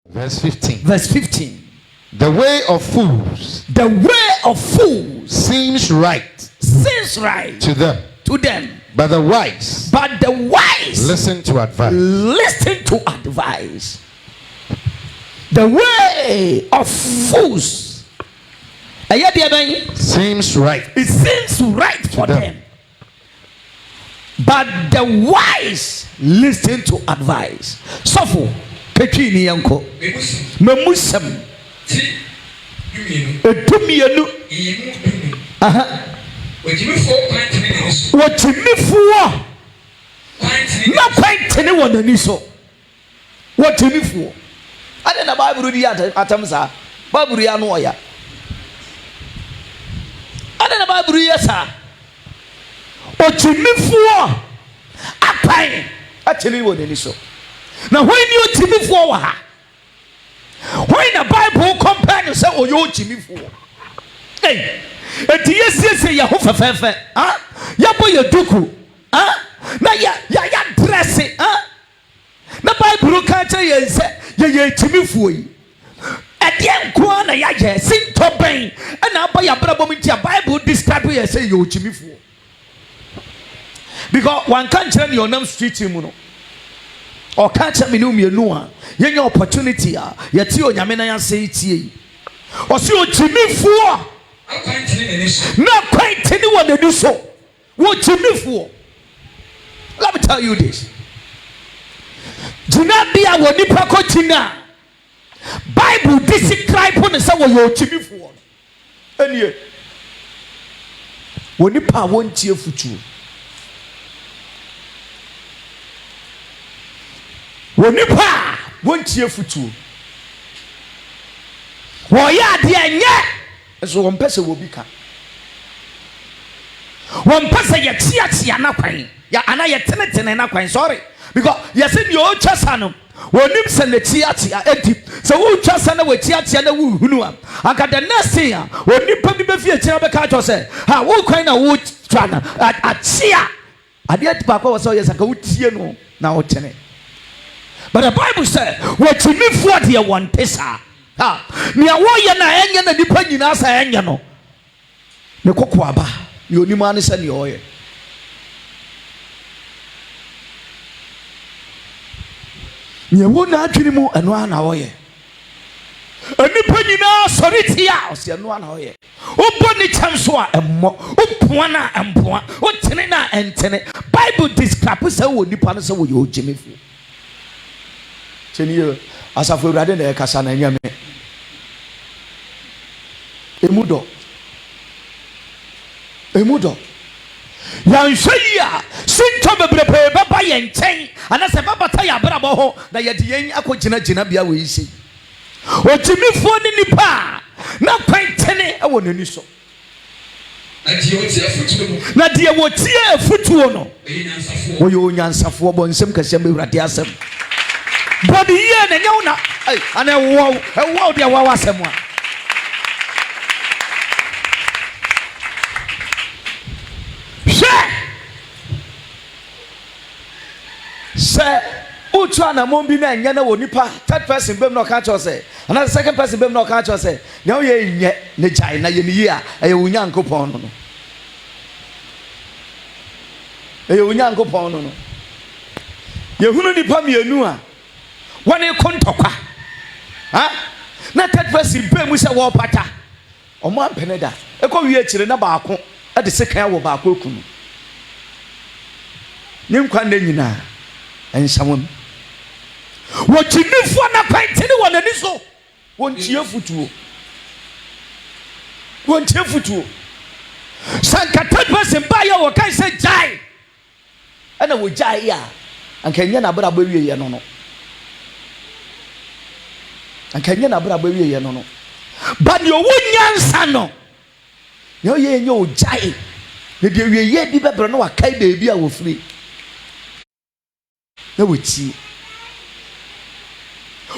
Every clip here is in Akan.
Verse 15. Verse 15. The way of fools seems right to them. But the wise listen to advice. The way of fools seems right. It seems right for them. But the wise listen to advice. Sofo ketwini yanko. Memusem. Etumienu. Aha. Wotimifuo. Na kwantene wonani so. Wotimifuo. Ade na Bible di atamsa. Bible ya no oya. Ade na Bible yesa. Otimifuo akwan atene wonani so. Na when you otimifuo wa ha. When the Bible compare you say oyo otimifuo. Hey, eti yesiese ya ho fefefe. Ah? Ya boye duku. Ah? Na ya dress. Ah? Na Bible ka tell you say ye otimifuo yi. Edien kwa na ya ye sinto ben. Na aba ya brabo mti Bible describe you say ye otimifuo. Because one can't tell you on street mu no. Or catch me no mienu a ye nya opportunity a ye ti onyame na ya say tie. O si otimifuo. Na kwantene wonani so. Wo otimifuo. Let me tell you this. Jina bia woni pako tina. Bible describe on say wo otimifuo. Enie. Woni pa wontie futu. Wonipa wontie futu wo ya de enye so won pese wo bika won pese ye tia na kwan ya ana ye tenetene na kwan sorry because yes in your chasa no wonim se ne tia edi so wo chasa na wo tia na wo hunu am aka the next thing wonipa bi be fie tia be ka to se ha wo kwan na wo twa na a tia ade atipa ko so yes aka wo tie no na wo tene. But the Bible said, what you need for the one pesa. Ha, me a warrior na enya na nipa nyina sa enya no. Ne kokko aba, ye onima ne se ne oye. Nye wo na adwene mu eno ana oye. Anipa nyina sori tia, o se eno ana oye. Obo ne cham so a emmo, opoa na empoa, o tene na entene. Bible describe say wo nipa no say wo ye ogyemefo. Teniyo asafo urade na ekasa na nyame emudo yanhwia sinto bebrebe baba ye nchen anase baba ta ya brabo ho na ye de yen akogina bia we yisi otimifo ni nipa na kwantene e wonani so na die wotie afutuo no wo yo nyansafo bo nsem kasem urade asem body ye na nyawo na ana wo de wa asem a se utu ana mombi na nya na wonipa third person bem na ka cho se ana second person bem na ka cho se na wo ye nye ne jai na ye ni a ye unyankopon no ye unyankopon no ye hunu nipa mienu a wani kontokwa ha na third person bem se wo pata omo ampeneda ekọ wi akire na baako e de sekan wo baako ekunu ni nkwa na nyina ensamon wotinifo na kwantene wonani so wontie futuo sankata person ba ya wo kan se jai ana wo jai ya anka nya na bra ba wie ye no anka nya na bra ba wie ye no ba de wo nyansa no yo ye nya o jai ne de wie ye bi bebro no wa kai da bi a wo firi na wuti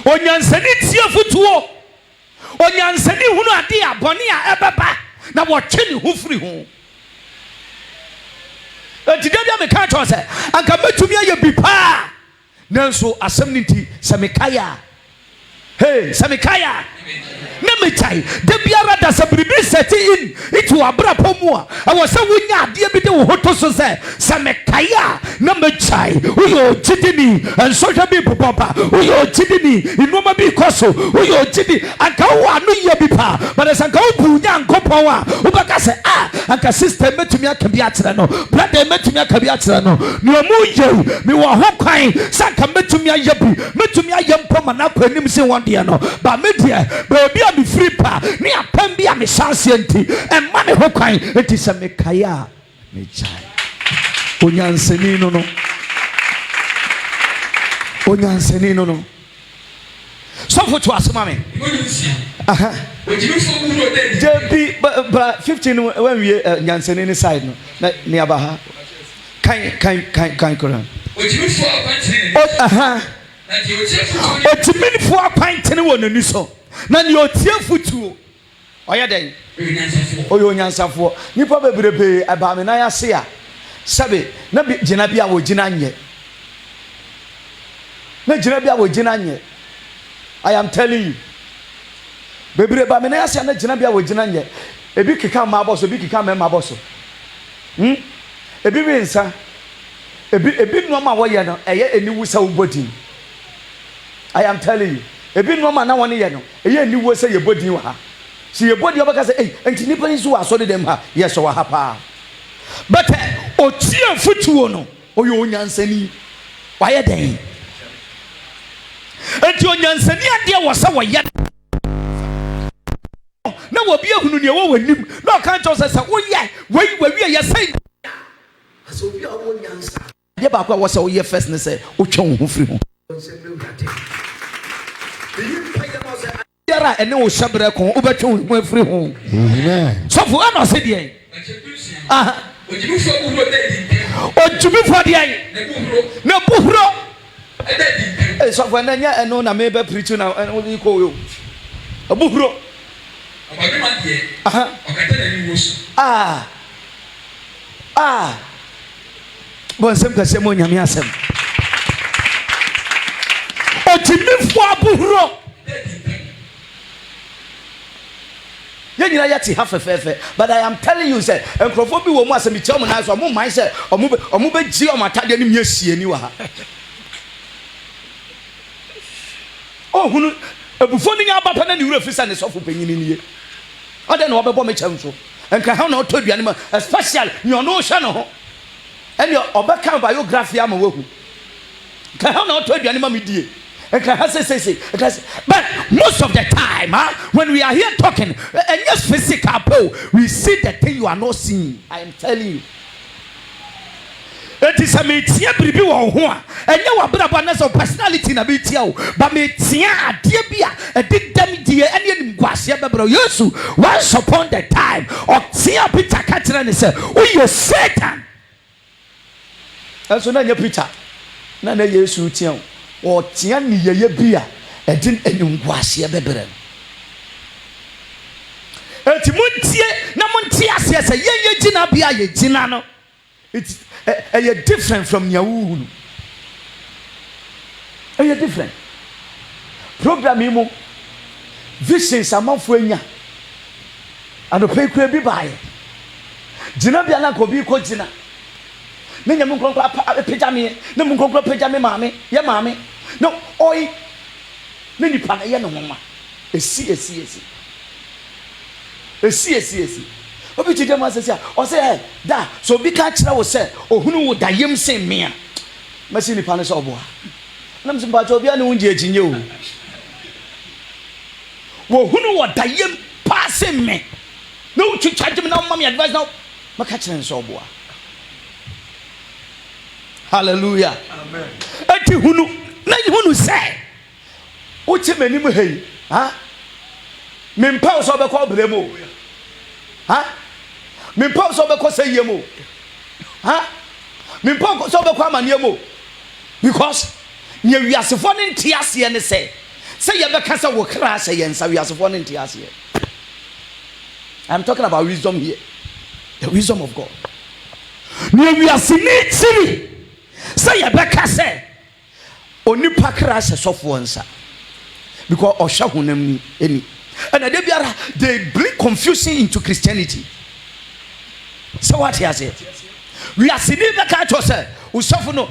onyansani tie futuo onyansani hunu ade abone a ebeba na wo twe ne hu firi ho etidabia me ka to se anka metumi aye bipa nanso asem nti se me kaya Hey, Samikaya. Nemitai, the Biara does a bribi set in it will abra pomua. I was a winner, dear bit of Hotoso said, Samekaya, Namitai, Uyo Chitini, and social people papa, Uyo Chitini, in Roma Bicoso, Uyo Chitini, and Kawa, no Yabipa, but as a go Puyan Copoa, Ubakasa, and a sister met to me a Cabiatrano, brother met to me a Cabiatrano, no Mujo, me were Hokai, Saka met to me a Yabi, met to me a young Pomanapo, and Nimsi one diano, but media, baby. Be free pa ni apam bi a me chance enti e ma me hokwan enti se me kaya me chai onyanseni no so for to asema me aha JB but 15 when we nyanseni ni side no na ni abaha kan koran aha o timini fo apantene wo nani so na ni otie futuo oya den oyo nyansafo nipa bebrebe aba me na ya se a sabe na gina bia wo gina nye na gina bia wo gina nye I am telling you bebrebe aba me na ya se na gina bia wo gina nye ebi keka ma boso ebi keka me ma boso ebi bi nsa ebi no ma wo ye no eye eni wusa wo bodin I am telling you ebi no ma na woni ye no eye ni wo se ye bodin wa ha si ye bodin obaka se enti nipa ni so aso de dem ha yes wa ha pa but o tie futuo no oyo onyansani wa ye den enti onyansani ade wo se wo ye na wo bi ehunu ne wo wanim na kan cho se wo ye we ye say aso bi a wo nyansa de ba kwa wo se wo ye first ne se wo twon ho firi ho Yara ene wo shabre kon ubetwe ho afiri ho amen so fu ana se de ah ojumi fo de na buhuro eh so fu na nya eno na me be preach na wo ko yo buhuro abadema de aha okata na ni wosu bon sem ka sem onyame asem ojumi fo buhuro yenyina yati hafefefe but I am telling you say enkrofo bi wo mu asemi che omo na so omo man say omo be gi omo atade ni miasie ni wa ha oh hunu ebufo ni nya bapa na ni wura fisa ne sofo panyini ni ye ade na obebo me chamso enka ha na otoduane ma especially nyono hwe no ho ene obeka biography ama wahu ka ha na otoduane ma me die. But most of the time, when we are here talking, and yes, physical, we see the thing you are not seeing. I am telling you. It is a metia bribi wa ho and you are of personality na metia but metia dear bia a did them dear any guasia bebro yesu once upon the time or tia Peter catcher and say, "Oh, you Satan." And so now you Peter, na yesu tia. Or tian ye bia e din enum kwasia bebere etimuntie na muntie ase se ye gina bia ye gina no it's a different from nyawu a different program mu vision samafo anya anope kura bi baaye gina bia na ko bi ko gina me nyam nkonkro pejame na mu nkonkro pejame maame ye maame no oi me nipa na ye no homa esi obi ti dem asese o say da so bi ka kira wo say ohunu wo da yem sen me a masi nipa na so obo na mse ba obi ane wunje aginye o wo hunu wo da yem pa sen me no twitwa na mama me advice na maka kira so obo hallelujah amen ati hunu na hunu say o che manim hei ha me mpa so be ko bremo ha me mpa so be ko sayemo ha me mpa so be ko amanemo because nye wiasefo ne ntiase ne say ye be kasa wo kra say ye nsa wiasefo ne ntiase. I'm talking about wisdom here, the wisdom of God. Nye wiase ne tiri say ye be kasa onipa kra say sofo nsa because osha honam ni and they bring confusion into Christianity. So what he has said, we are seeing the catch us usafo no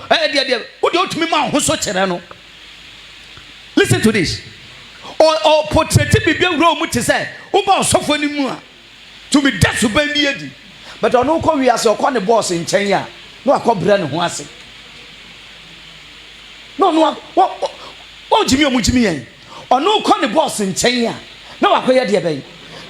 what do you ma ho so kere no. Listen to this. Or portrait bibia wura mu te say uba usafo ni mu a to be death ban bi edi but ono ko wi ase okọ ne boss nchen ya no akọbra ne ho ase no jimi omujimi yen ono ko ne boss nchen ya na wakoye de ben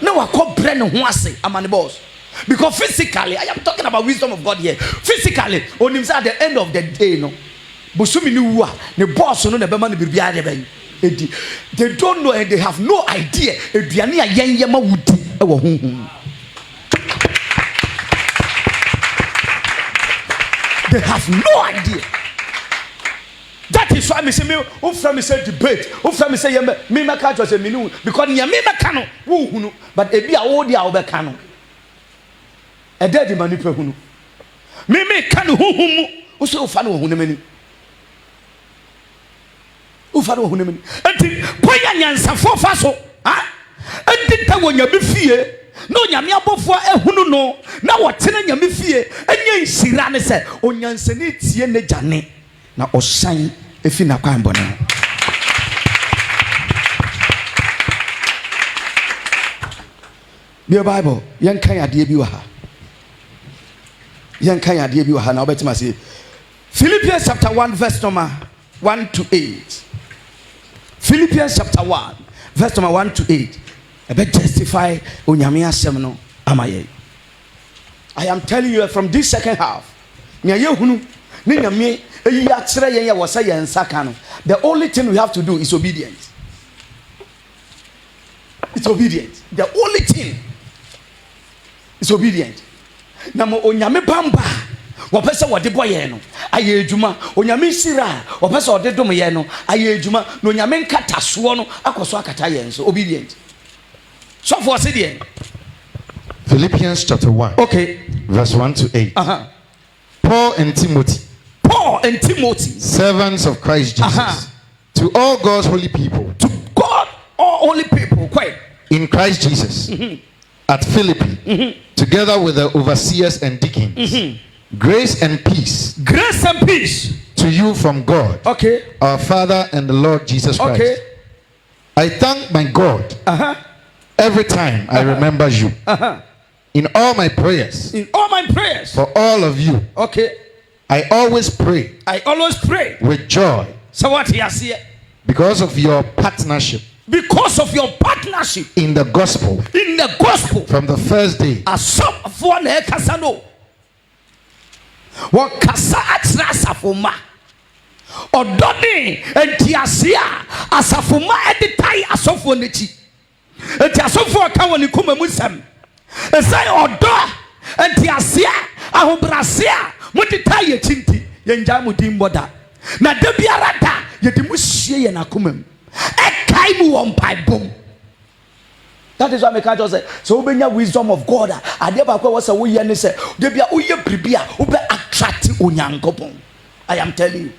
na wakọbra ne ho ase amane boss. Because physically, I am talking about wisdom of God here. Physically, on him at the end of the day, no. Busumi ni wa, ne boss no ne bema ne bibia de ben. They don't know and they have no idea. Eduane ayen yema wudi e wo honhom. They have no idea. That is why me say me who from me say debate, who from me say me make catch say me no because nya me make no wo hunu but ebi a wo dia wo be ka no. A dead manipe hunu. Me can whom also fan of hunemani. Ufano hunemani. And Poyansa for Faso. Ah, and did that when you be fear. No, Yamia before a hunu no. Now what ten you be fear. And ye Sirane said, O Yansenit Yene Jane. Now, or sign if in a cambona. Your Bible, young Kaya Debuha. Philippians chapter 1 verse number 1 to 8. Philippians chapter 1 verse number 1 to 8. I bet testify onyame asem no amaye. I am telling you from this second half. The only thing we have to do is obedience. It's obedience. The only thing is obedience. Namo onyame bamba wopese wode boye no aye adwuma onyame sira wopese wode dom ye no aye adwuma no onyame nkataso no akoso akata ye so obedient. So for say there Philippians chapter 1 okay verse 1 to 8. Paul and Timothy, servants of Christ Jesus, to all God's holy people, quite in Christ Jesus, at Philippi, together with the overseers and deacons, grace and peace to you from God, our Father and the Lord Jesus Christ. I thank my God every time I remember you. In all my prayers, for all of you, I always pray with joy. So what he has here? Because of your partnership in the gospel, from the first day. Odoni entiasia asafuma editai asofo nechi enti asofo aka woni kuma musam esai odo entiasia ahobrasia muditai echinti yenja mudin boda na da biara da yedi muhie ye na kuma mu ekai mu won pai bom. That is why me can't say so obenya wisdom of God ade ba kwa wasa wo ye ne se de bia wo ye bribia wo be attract onyankopon. I am telling you.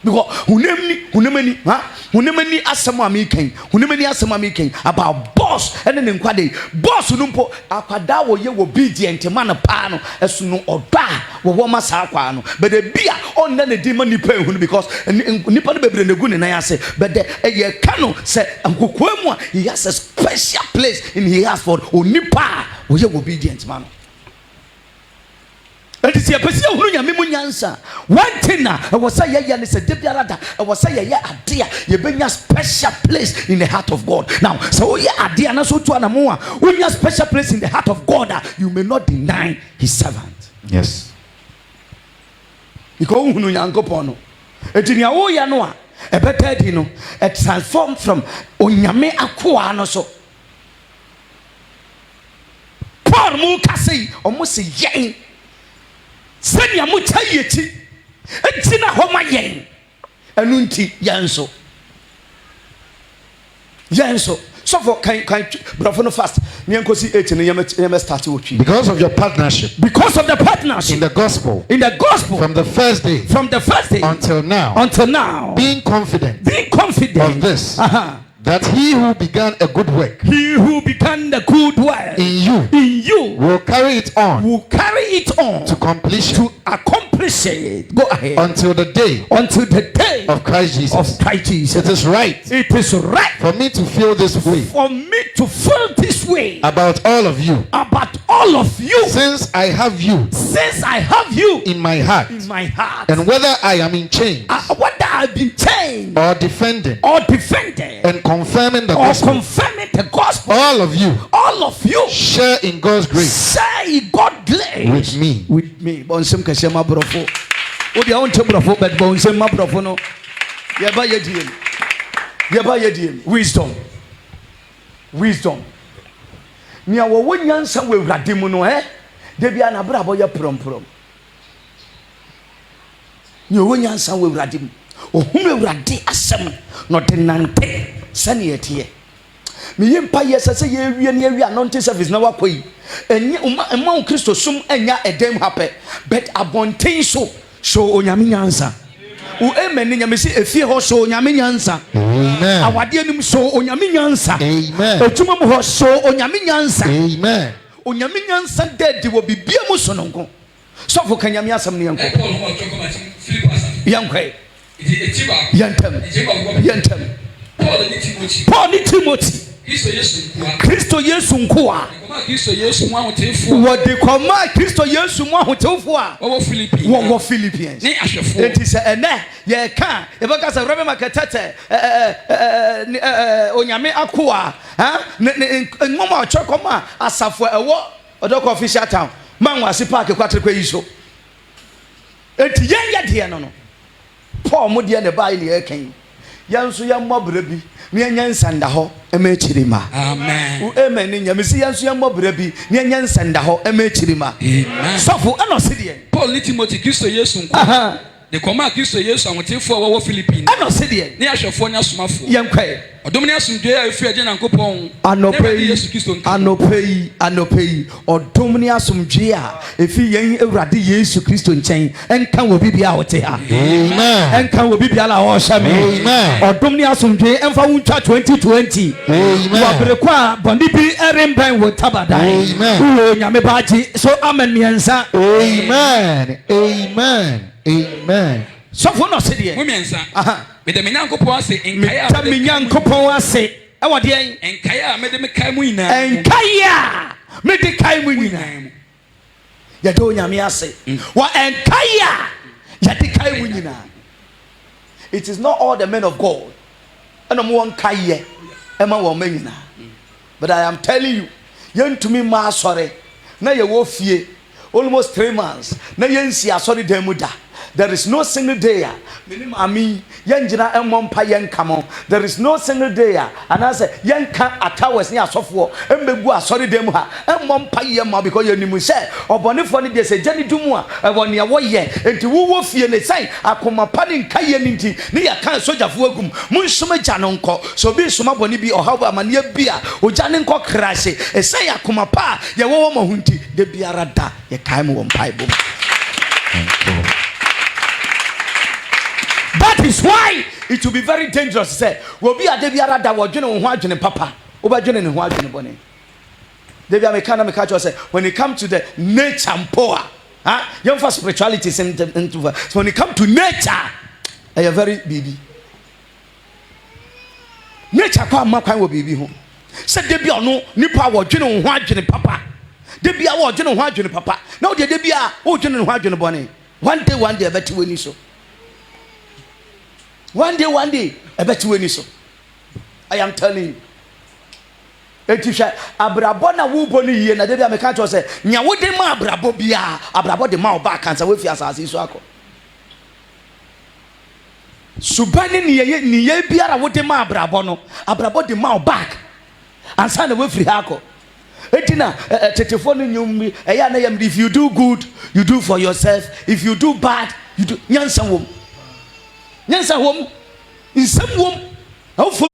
Because hunemani asema about boss and then kwade boss numpo akwada wo ye obedient man pa no esu no oda wo masa akwa no but the bia on na di man nipa ehunu because nipa no bebre negu ne nan ase but the ye kano say ankokwa mu he has a special place in he has for onipa wo ye obedient man. And it's a person who nyansa. One thing was say ya is a debiarada. I was say ya adia. You bring a special place in the heart of God. Now, so ya adia na so to anamoa. When you special place in the heart of God, you may not deny His servant. Yes. Because unu nyankopono. Etinia wo ya no a better dino. A transform from onyame akwa no so. Paul mu kasi almost yen. Senya mucha yechi entina homa yen enunti yanso so for can bravo no fast me enkosi 8 no yem start with you because of the partnership in the gospel from the first day until now being confident of this that he who began a good work in you will carry it on to completion, Go ahead. until the day of Christ Jesus. It is right for me to feel this way about all of you, since I have you in my heart, and whether I am in chains or defending and confirming the gospel, all of you share in God's grace with me. Bonsem kase mabrofo. Odi a wonte brofo but bonsem mabrofo no. Ye ba yediem. Wisdom. Nia wo wonyansa we wurade mu no de bia na bra boye promprom. Nia wonyansa we wurade mu. Ohum wurade asem no de nante sane etie. Me yempa yesese ye wie ne awie anointing service na wakoyi enye emma Kristo sum enya edem happe but abonten so onyame nyansa o amen nyame se efie ho so onyame nyansa amen awade anim so onyame nyansa amen etuma mu ho so onyame nyansa amen onyame nyansa dedi wo bibia mu so nonko so fo kanyame asam ne yanko yantem Paul ni Timothy Kristo Yesu nkoa wode koma Kristo Yesu mu ahotewfo a wo Philippians enti se ene ye ka e baka se Robert Maketete onyame akoa ha ngoma ochokoma asafo ewo odoko official town man wase park kwatrikwa yiso enti ye de no Paul mo de ne bai ne ekan yanso ya mmobra bi ne nyansa nda ho emechirima amen amen nyamisi yanso ya mmobra bi ne nyansa nda ho emechirima amen sofo ana sedie Paul ni Timothy Kristo Yesu nko de koma Kristo Yesu amotefo a wo Philippines ana sedie ne ahwefo nya somafo yenkwae odom ne asomdwe a efi agye nankopon Yesu Kristo anopei odom ne asomdwe a efi yen Ewurade Yesu Kristo nchen enka wo bibia wote ha amen enka wo bibia la wo hyame amen odom ne asomdwe emfa wuntwa 2020 amen wabrekwa bondi bi eremban wo tabada amen wo nyame baaji so amen miensa amen so for no sedie mo miensa mede me nyankopon ase enkaya a me nyankopon ase e wode en enkaya a mede me kai mu ina enkaya mede kai mu ina ya do nyame ase wa enkaya ya de kai mu ina. It is not all the men of God and am one kaye ema wo menina, but I am telling you yentumi ma sorry na ye wo fie almost 3 months na yensi asori demuda. There is no single day yenjina emompa yenkamo. There is no single day and I say yenka atawes ni asofo embegu asori dem ha emompa yema because yenimu say obonefo ni de se jani dumu a ewone ye wo ye enti wo fie ne sai akoma pani nkaye ninti ne ya kan sojafo agum munsoma gya no nko so bi soma boni bi ohawa amane bia ogya ne nko krashe esai akoma pa ye wo mahunti de biara da ye kai mo mpai bom. That is why it will be very dangerous to say, "Will be a debiara da wajune ho adwene papa, obadwene ne ho adwene bone." Debia me kana me catch say when it comes to the nature and power, young for spirituality so when it comes to nature, I am very baby. Nature kwa makwan wo bibi ho. Say debia no nipa wajune ho adwene papa. Debia wajune ho adwene papa. Now the debia wajune ho adwene bone. One day better when you so. One day, I bet you any so. I am telling you. Etisha abrabona wu boni ye na debia me catch say nya wo de ma abrabo bia abrabo de ma oba kansa we fi asase so akọ. Subani ni ye biara wo de ma abrabo no abrabo de ma oba ansa na we fi akọ. Etina tetefo no nyum bi eya na yam if you do good you do for yourself, if you do bad you do nyansa wom. Nyansa wom nsam wom awfo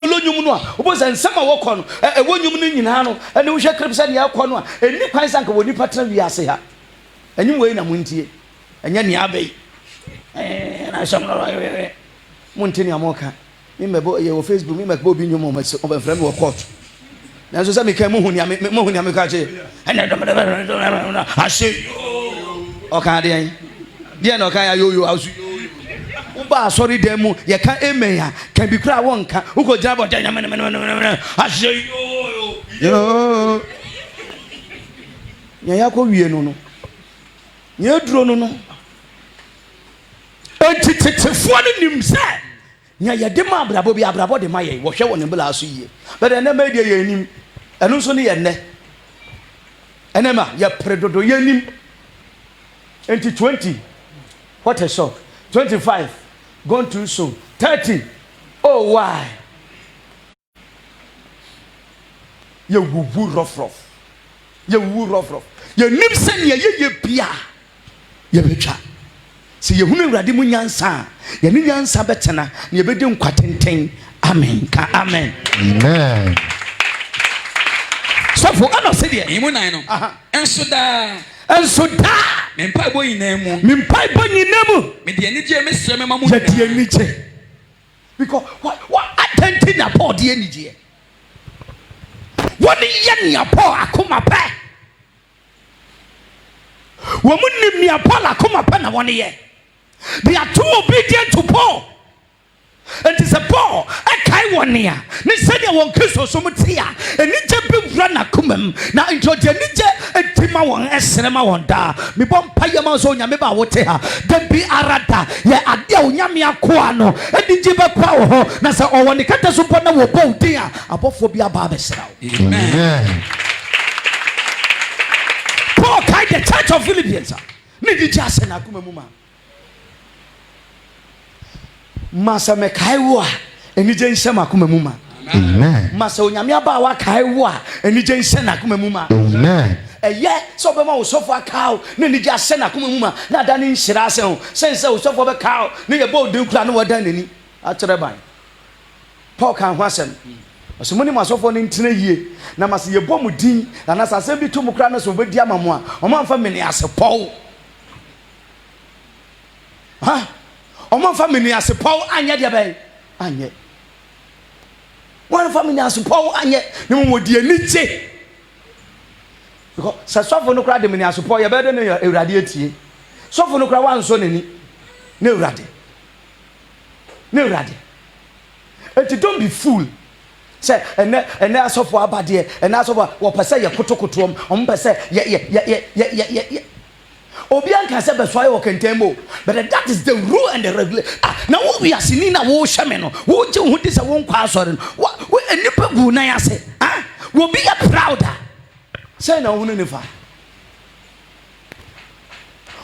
lo nyum no a oboza nsam a wokọ no ewo nyum no nyina no ene wo hwe kripsa ne akọ no a eni kwan sanka woni patra wi ase ha enyum we na muntie enya ne abai na sham no muntie ne amoka me mebo ye wo Facebook me mebo bi nyom o friend wo court na so say me kan mo hu ni me ka che I say o ka de no kan ya yo asu ba sorry dem mu ye kan amen ya kan bi kura won kan uko jina bo I say yo ya ko wie no nya duro no entitefo no nim say nya ye de ma abrabo bi abrabo de ma ye wo hwe won mbla aso yie but ene ma de ye nim eno so ne ye ne ene ma ye predodo ye nim enti 20 what a shock 25 gone too soon 30 oh why ye wuwu rough ye nim se ne ye bia ye betwa se ye hunu awurade mu nyansa ye ne nyansa betena ne ye bedi nkwatenten amen ka amen so for ano se de imu nan no enso da me mpa bo nyina mu me de ani je me sere me mamu ya de ani je because what attention na Paul de ani je woni ye ne Paul akoma pa wo munnim ne Paul akoma pa na woni ye they are too obedient to Paul and it's a Paul akai woni a ne sede won Kristo so mutia eni je bi wura na komam na introje ni je etima won esere ma won da me bom paye ma so nyame ba wote ha da bi arada ye ade a onyame akoa no edi je be pa wo ho na se o woni kata so po na wo bo din a abofo bi aba be seraw amen Paul kai the church of Philippians ne di je ase na komam ma masa me kai wo a eni je nsem akoma mu ma amen masa onyame aba wa kai wo a eni je nsem na akoma mu ma amen eye so be ma wo sofo akao ne ni je ase na akoma mu ma na da ni nhira ase ho sense wo sofo be kao ne ye bo din kura ne wodan nani a kire ban Paul kan ho asem so muni masofo ne ntena yie na masa ye bo mu din na na sase bi to mu kura na so be di amamu a o ma mfa meni ase Paul ha Omo family as Paul anya dia ben anye one family as Paul anye ni mo di aniche because sasofo no kra de meni as Paul ye be de no Ewurade atie sofo no kra wan so nani na Ewurade and don't be fool say ene asofo abade ene asofo wo pese ye kotokotom omo pese ye Obian can say besoy o kentembo but that is the rule and the regulation now we are seeing na wo hweme no wo je hu dis wo nkwa asore no wo enipa gu na yase wo be prouder say na wo no nifa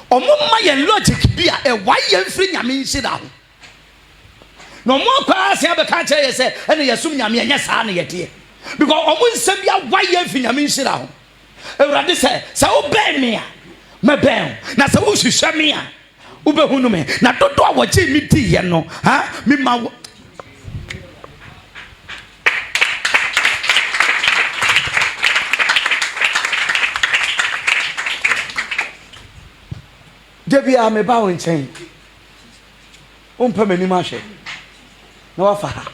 omumma ye logic bia e why ye mfiri nyame nhira ho no mo kwa ase abeka che ye say ene yesum nyame enye saa na ye de because omun nsem bia why ye mfiri nyame nhira ho Ewurade say wo ben me a meben na se wo hwehwe me a wo behunu me na dodo a wo je mi di ye no ha mi ma Debia me ba won chen umpa mani ma hwe na wa fa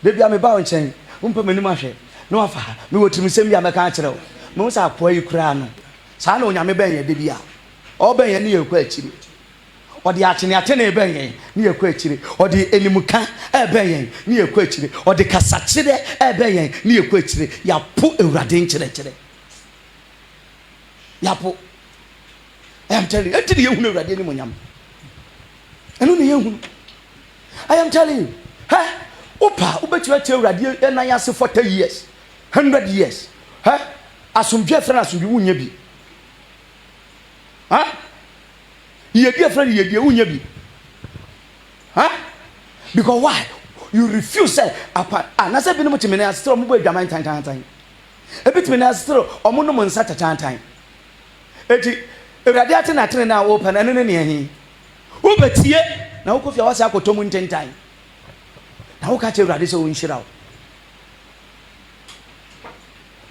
Debia me ba won chen umpa mani ma hwe na wa fa me wotim sem bia me ka kire wo me wo sa apoa yi kura no sa na onyame ben ye Debia o ben ye ne ye kwa akiri odi atene ben ye ne ye kwa akiri odi enimuka e ben ye ne ye kwa akiri odi kasakire e ben ye ne ye kwa akiri ya po Ewurade nkire ya po I am telling you, until you know that anyone yam. I know the young. I am telling you, huh? Opa, Ubetu radio, and I ask 40 years, 100 years, huh? As some Jeffrey as you won't be. Huh? Ye dear friend, ye won't be. Huh? Because why? You refuse, say, apart. And as I've been much in a storm with the mind time. A bit when I throw or monument such a time. Ewurade atena na open ene ne ehi wo betie na wo kofia wasa akotomu ntentan na wo ka che Ewurade so wo nhira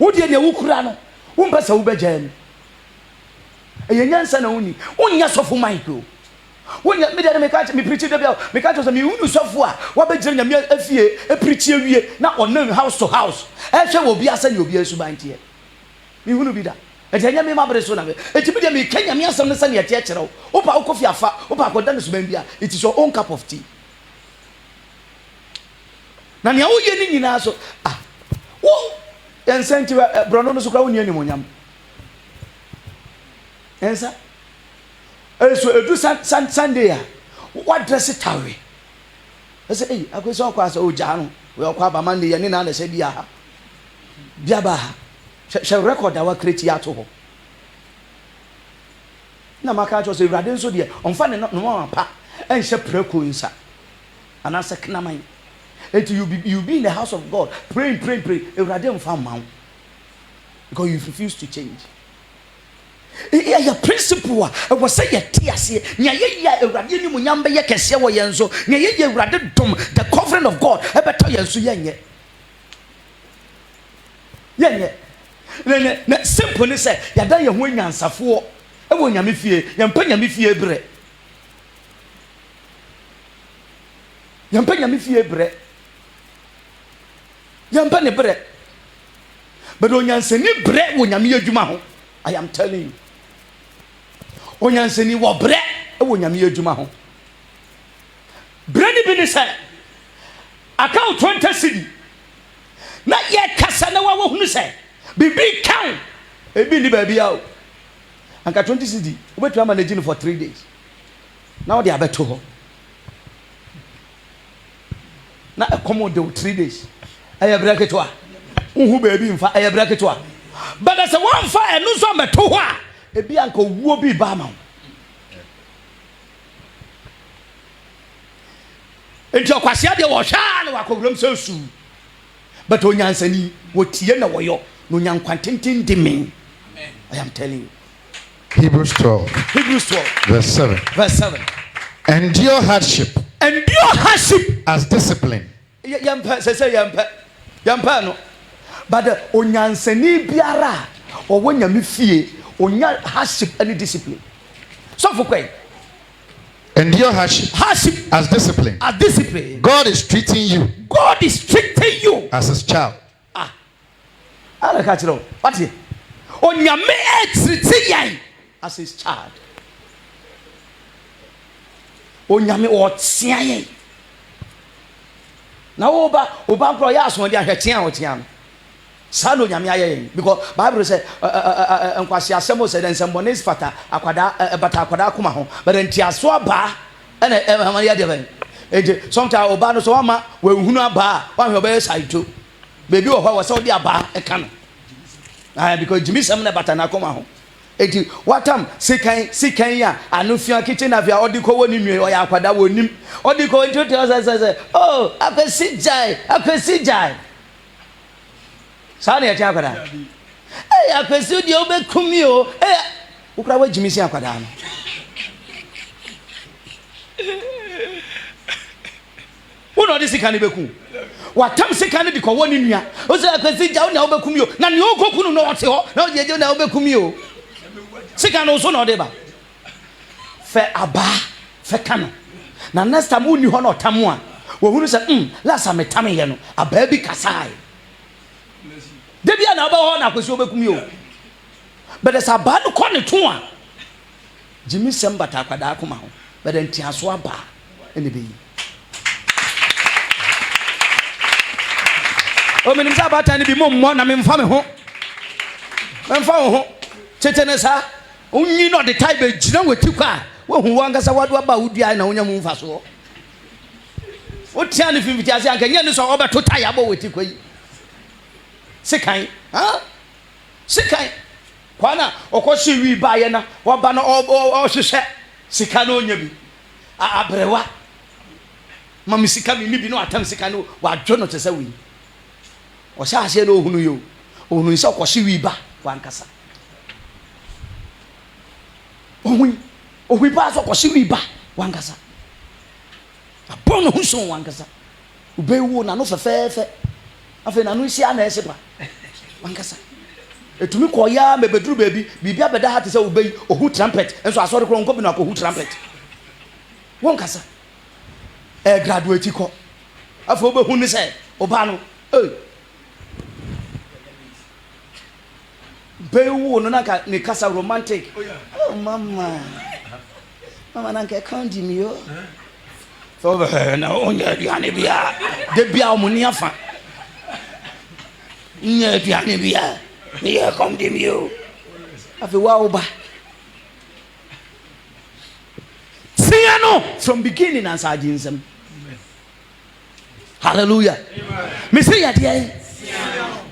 wo die ne wo kura no wo mpesa wo begya no eyenyansa na woni wonya sofo micro When you made me catch me preaching the bell, me catch us a new software. What be doing a fear, a preacher, not on house to house. Actually, will be a son, you'll be a subank here. You wouldn't be that. And tell me, my brother, it's a me, can you some sunny at teacher? Opa coffee, Opa Codanus Membia, it is your own cup of tea. Now, you're in also. Oh, and sent you a Brono's crown anymore. Answer. So do Sunday. What dress it away? I say, hey, I go so quite old John. We are quite a Monday and in another said, Biaba shall record our critiato. Now, my cat was a radin so dear, on finding not no more pa, and shall preco inside. And I said, Knamine. Until you be in the house of God, pray, a radin found mount. Because you refuse to change. Your principle was say a tears the covering of God. I better you simple say, ya da your wing answer for a wing yammy fear, yampanya me fear bread. Yampanya me fear bread. Yampany bread. But on yanseni bread when yammy jumaho, I am telling you. Onyanseni wo bre e wo nyame adwuma ho bre ni bi ni se account 20 cedi na ye kasa na wa hunu se bibi kan e bi ni ba bia o anka 20 cedi obetu manage for 3 days now they abeto ho na accommodate 3 days aye bracket wa uhu ba bi mfa aye bracket wa but as one fire no so meto ho a ebi anka wuo bi ba ma enti okwase de wo hwa na wakowuram sesu but onyansani wotie na woyo no nyankwantintin de me. I am telling you. Hebrews 12 verse 7 endure hardship as discipline. Yampa no but onyansani biara owonya me fie onya hardship and discipline. So for quay. Endure hardship as discipline. God is treating you as his child. I catch it all. What's it? Onya me treating as his child. Onya me otia. Now oba pro ya so dia hwetia otia. Salo nyame aye because Bible say enkwasi asemo say den sembonis fata akwada bata akwada akoma ho but entiaso aba na amanya de ben eje sometimes oba no so ama we hunu aba wa hwe oba saito baby wo ho so de aba e ka no because jimi sem na bata na akoma ho eti watam sikan ya anofia kitchen na via odiko woni nwe o ya akwada wonim odiko ntutu say oh akwesi jai Sani ya akwada. Akwesi di obekumi o. Ukra wa jimisi akwada no. Uno di sika ni beku. Watam sika ni diko woni nua. O se akwesi ja na obekumi o. Na ni okokunu no ote ho. Na ojeje na obekumi o. Sika no so na ode ba. Fe aba, fe kano. Na next time uni ho na otamu a. Wo hunu se last time tame ye no. Aba bi kasai. Debia na ba ho na kwesi obekumi o but there's a bad corner to one Jimmy Sembata akwada akoma ho but entiaso aba ene be o menim sa bata ne bi mommo na memfa me ho chetene sa unyi no de type gina wati kwa wo hu wangasa wadu aba wudua na wonya mu mfa so o tia ne fimfiti ase anka nya ne so obeto taya bo wati kwa yi Sikai, Sikai. Kwana okoshi wi baye na oba na o hwehwe sika no nya bi. Abrewa. Mami sika mi bi no atam sika no wa dwo no tese wi. O sha ase no ohunu yo. Ohunu nse okoshi wi ba wankasa. Ohui ba so okoshi wi ba wankasa. Abono hunso wankasa. Ubewu na no fefefe. Afi na no sia na eseba wankasa etumi koya mebeduru baby bibia beda ha te se obey ohu trumpet enso asori kro nko bi na ko hu trumpet won kasa graduate ko afọ obehu ni say oba no bewu no na ka ni kasa romantic oh mama na ka kandi mi yo so na onya biane bia de bia o ni afa nya biane bia ni ya kandi mi yo afọ wa oba Siano from beginning and sarginsem. Hallelujah. Me say ya dear.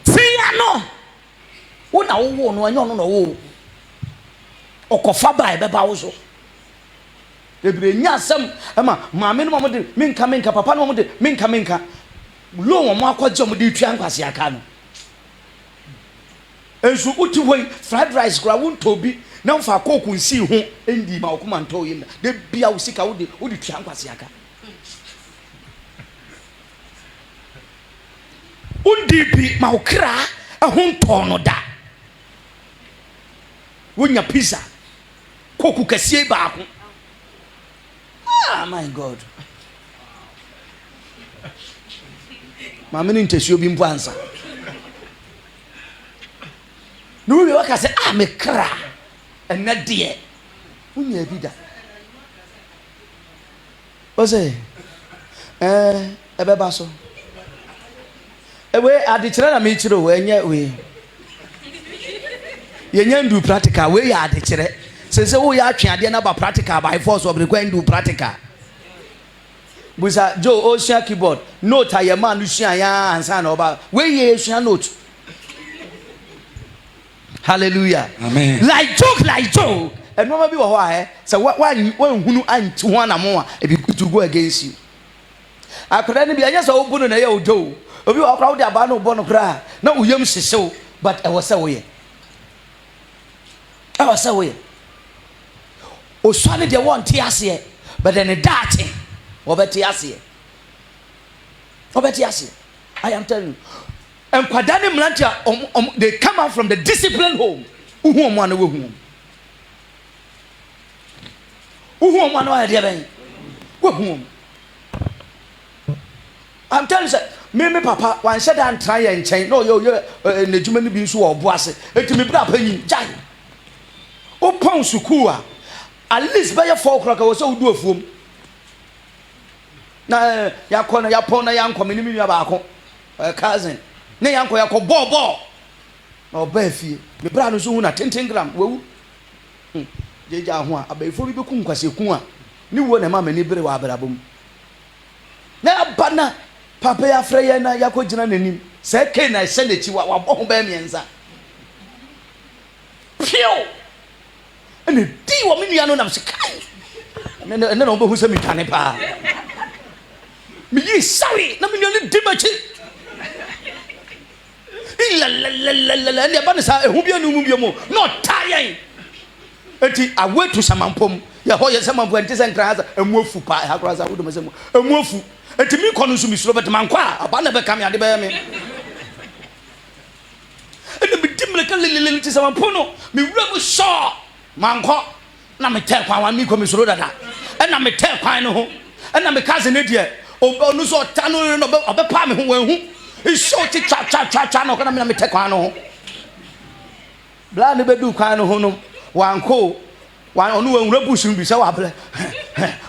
Siano. Wo na wo no anyo no wo. Okofa ba e beba wo so. Ebre nya asem ema maame no mo de minka papa no mo de minka. Lo wo mo akwaje mo de twa nkwase aka no. Enso uti wey fried rice gra won tobi na mfa koku nsi ho endi ma okuma nto yim de bia wo sika wo de twa nkwase aka undi bi ma okra ehun to no da wonya pizza koku kasie ba ko ah my god ma me ntesio bi mpo ansa no we waka say ah me kra ena de wonya bi da o say ebe ba so ewe ade kire na me kire o enye we yenya ndu practical we ya ade kire sense wo ya atwe ade na ba practical by force of the going do practical busa jo o share keyboard note aye man nu share ya ansa na oba we ye share note. Hallelujah. Amen. Like joke. And no be why so one hunu anti one amon e be to go against you. Akora ne bi anya so obu no na ye ojo. Obi wa crowd aba no bo no kra na uyam hyehyw but e was say we. I was say we. O swale de won ti ase but then daate obeti ase. Obeti ase. I am telling you. And kwadane mlantia they come out from the disciplined home. Uhu omo na wehu. Uhu omo na ade ben. Wehu. I'm telling you, me papa wan shed and try and chain. No yo na djuma ni bi nso obo ase. Enti me bra panyin jai. O pon suku at least by 4 o'clock I was so do afuom. Na yakọ na yapon na yanko me ni mi ba ko. Cousin ne yanko yakọ bo na oba afie me bra no so hu na 10 gram wewu jeja ho a abaifo bi beku nkwaseku a ni wo na ma mani bere wa abrabom na bana papa ya freye na yakọ gina nanim se ke na se na chi wa bo ho ba mienza pio ene di wo me nua no na msekai ne na obo hu se mi tane pa mi yi sorry na me nua ni dimachi la ne ba ne sa ehu bia no mu bia mo no tayen enti awe to samampom ya ho ye samampo enti se nkran asa emuafu pa ha kra sa wodo mesemo emuafu enti mi kono so mi suro bet man kwa aba na be kam ya de be me enti mi dimle ka lelele ti samampo no mi wura mu so man ko na me te kwa wan mi ko mi suro dada na me te kwan no ho na me kaze ne die onu so tanu no be pa me ho wan hu ishoti cha no kana me te kwan no bla ne be du kwan no ho no wanko wan onu wan rabushim bi se wa ble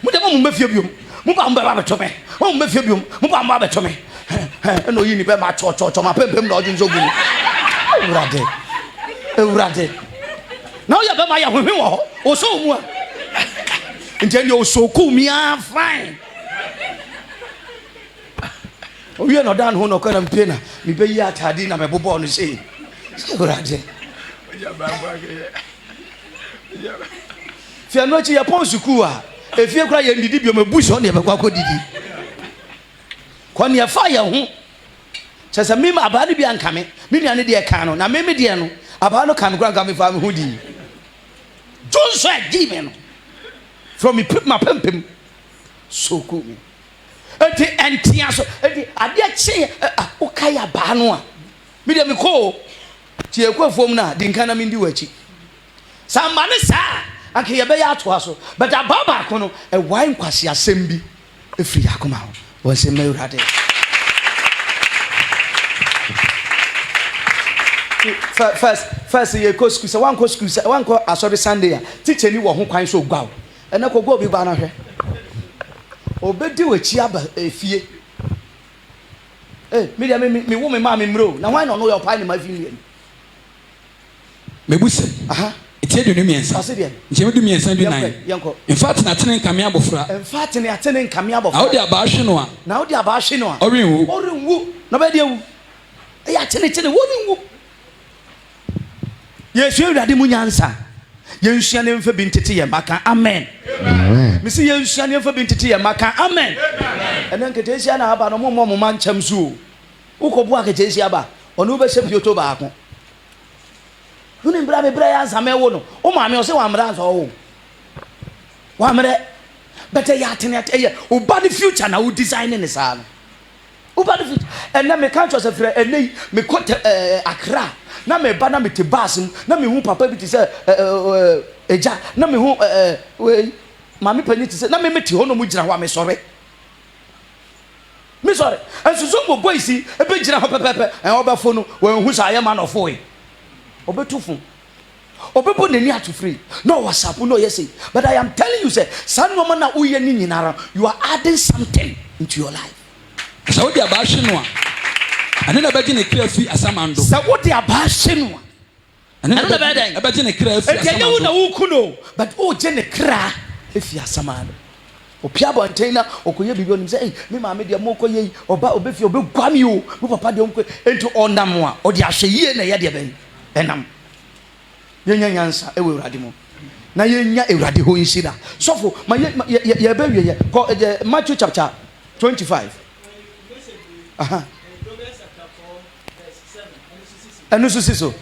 mu de mo mafia biom mu ba mba ba to me mo mafia biom mu ba mba ba to me no yi ni be ma cho ma pempem na ojun so gu urade na o ya be ma ya hwehwe wo o so mu a nje o so ku mi a fine oye no dan ho no kana mpie na mi be yi atade na me bobo no sei urade fia no chi ya pon suku a efie kura ye ndidi bio mebuso ne be kwa kodidi kwani ya fa ya ho sasa mimi abade bi ankame mi nua ne de ka no na mimi de no abade no kan kura ngame fa me ho di jonso agi me no from me put my pempem soku me enti entia so enti ade achi okaya ba no a mi de me ko ti ekwafuom na di nka na mi ndi wachi samba ne sa Ake ye be ya to aso but ababa ko no e wan kwase asem bi efiri akoma ho won se me urade first ye ko school say wan ko school say wan ko asori Sunday ya teacher ni wo ho kwan so gwa ene ko go bi gba na hwe obedi wachi aba efie media me wo me ma me mro na wan no no your pa ni ma fi ni mebuse etie de no miensa nche medu miensa du nan in fact na tene nkame abofra na odi abahwe no a orenwu na ba dia wu ya tene worenwu yesu urade mu nyansa yensua ne mfa bi ntete ye maka amen misi yensua ne mfa bi ntete ye maka amen ene nkete sia na aba no mo man cham so ukobu akete sia ba onu be hye pioto ba ako huni mbra be bra ya nsame wo no o ma me o se wa mra nso wo wa mre better ya tene ye o ba the future na wo design ne sa no o ba the future ene me kan cho se frɛ ene me ko Accra na me ba na me te bus na me hu papa bi te se eja na me hu we mami pani te se na me te ho no mu gira ho me sore enso so mo boys e be gira ho pepepe en obefo no we hu sa ye man of we obetufu obebo nani atufree no whatsapp no yes but I am telling you say san no na uye ni nyinara you are adding something into your life so dia ba hwe no a ane na baji ne kra fi asamando so what dia ba hwe no ane na baji ne kra fi asamando na wukuno but o je ne kra fi asamando opia bontaina okoye bibio nim say me ma me dia mokoye oba obefi obegwami o mo papa dia omko ento ondam a odi ahwe yie na ye dia ben enam yenya nyansa ewe urade mo na yenya urade ho nshira sofo ma ye be wie ye ko Matthew chapter 25 aha anu so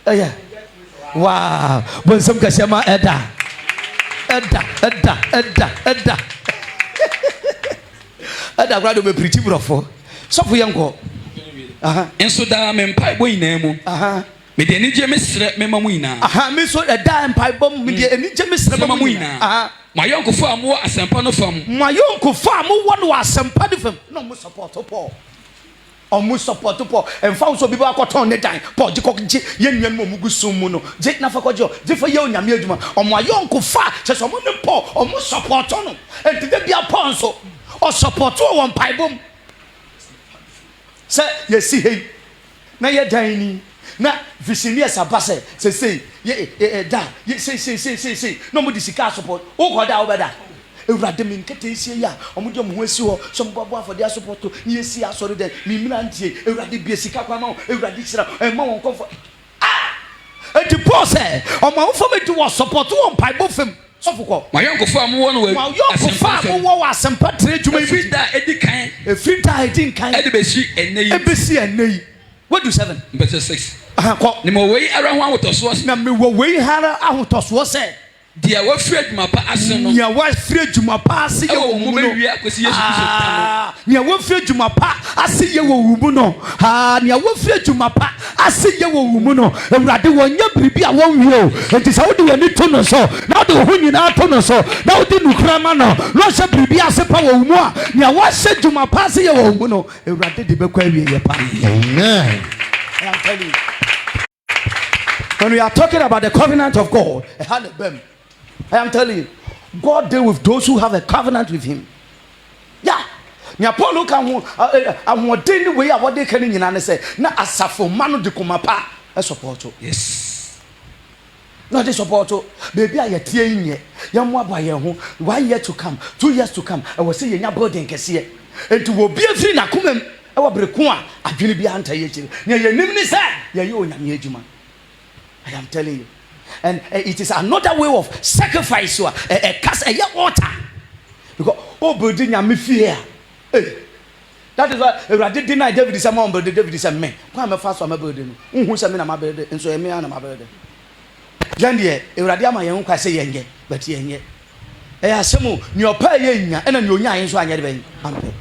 yeah wow bonsam kashama eda grado me preach brofo sofo yenko aha enso da me mpai bo ina mu aha me de enije mesre me mamu ina aha me so da mpai bo me de enije mesre me mamu ina aha mayonkofo amu asempa no fam mayonkofo amu wonu asempa no fam no mo support Paul omu support Paul emfa so bi ba koton ne dan Paul je kokje ye nwan mo mugu sum mu no je na fa kojo je fa ye onyame adwuma omo ayonkofo se so mo ne Paul omu support no entide bia Paul so o support wo mpai bom se ye si hey na ye dan ni na visionaries abase say ye da ye say no mo disika support o ko da obeda ewurade min kete isi ya omo mo asi ho so mbabo afode support ni esi asori de mi mina ntie ewurade bi esika kwa ma ewurade kira ma won komfort enti Paul say omo fo me do support won pai bo fam sofoko mayonkofo amu won we mayonkofo amu wo asempa tre dwuma yi frida edikan frida edinkan edebesi enei ebesi enei what do 7 verse 6 ko ni mo wei ara ho ahotoso na me wo wei hara ahotoso se dia wa free adwuma pa ase no nya wa free adwuma pa ase ye wo mu no nya wa free adwuma pa ase ye wo mu no nya wa free adwuma pa ase ye wo mu no ewurade wonya biribi a won wi o enti sa wo de wani to no so na wo de ho nyina to no so na wo de nukra ma no lo sha biribi ase pa wo mu a nya wa sha adwuma pa ase ye wo mu no ewurade de be kwa wi ye pa amen. I am telling you, when we are talking about the covenant of God, I am telling you, God deal with those who have a covenant with Him. Yeah. Nya Paul look at daily way what they can in say na asafo manu de kumapa e support. Yes. No they support. Baby I tie nye. Ya mo aba ye ho 1 year to come, 2 years to come. I will say ye nya building kese. Enti wo bia free na kumam e wo breko a adwene bia anta ye kire. Nya ye nim ni say ye onyame adwuma. I am telling you. And it is another way of sacrifice a cast a water because building nyame fear. That is why Ewurade deny David say my building David say me kwa me fast my building unhu say me na my building enso me na my building jande Ewurade ama ye nkwa say yenye but yenye asemu ni opa ye nya na ni onya enso anya de ben ampe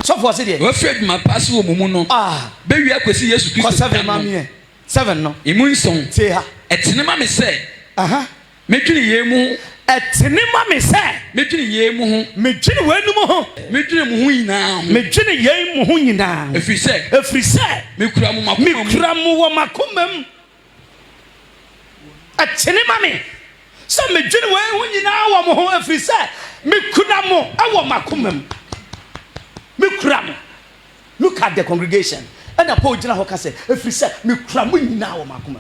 so for say we afraid my pass wo mumu no be wi akwesi Yesu Kristo 7 no imu nson say ha etinema me say medwene ye mu etene ma me say medwene ye mu ho medwene wanum ho medwene mu ho nyina ho medwene ye mu ho nyina efiri say mekura mu wo makomam etene ma me so medwene we ho nyina wo mo ho efiri say mekura mo awo makomam mekura mo. Look at the congregation. And the Paul Jina Hoka said, if we say, me cramming now, Makuma.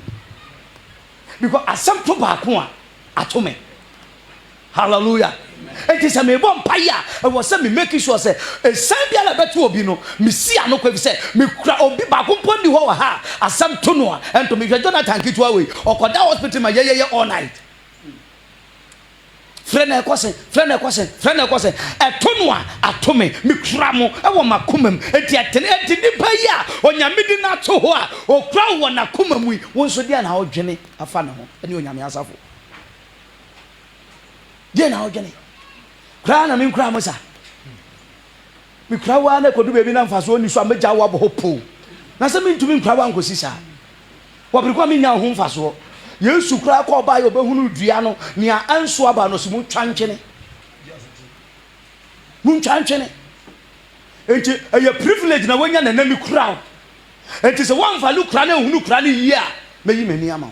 Because as some to Bakua, Atome. Hallelujah. It is a me bomb paya. I was saying, making sure, say, a Sambia Betuobino, Missia no Quavi said, me cra or be back upon the whole ha, as some Tonoa, and to me, Jonathan Kitwaway, or Koda hospital my yaya all night. Friend a question, Tonwa, Atome, Mikramo, I my kumum, and yet Paya, on Yamidi Natoa, or Crow one a kumum, we once again our Jenny, a fan, and you Yamiasafo. Then our Jenny. Crown and Mikramosa. Mikrawana could do baby now for so many Jawa Hopo. Nothing mean to me, Krawan Cosisa. What becoming now home for so? Yesu kura ko ba yo behunu dua no nia anso aba no so mu twanchene enti a privilege na wonya na nami kura enti se wan valu kura na hunu kura ni yi a meyi mani ama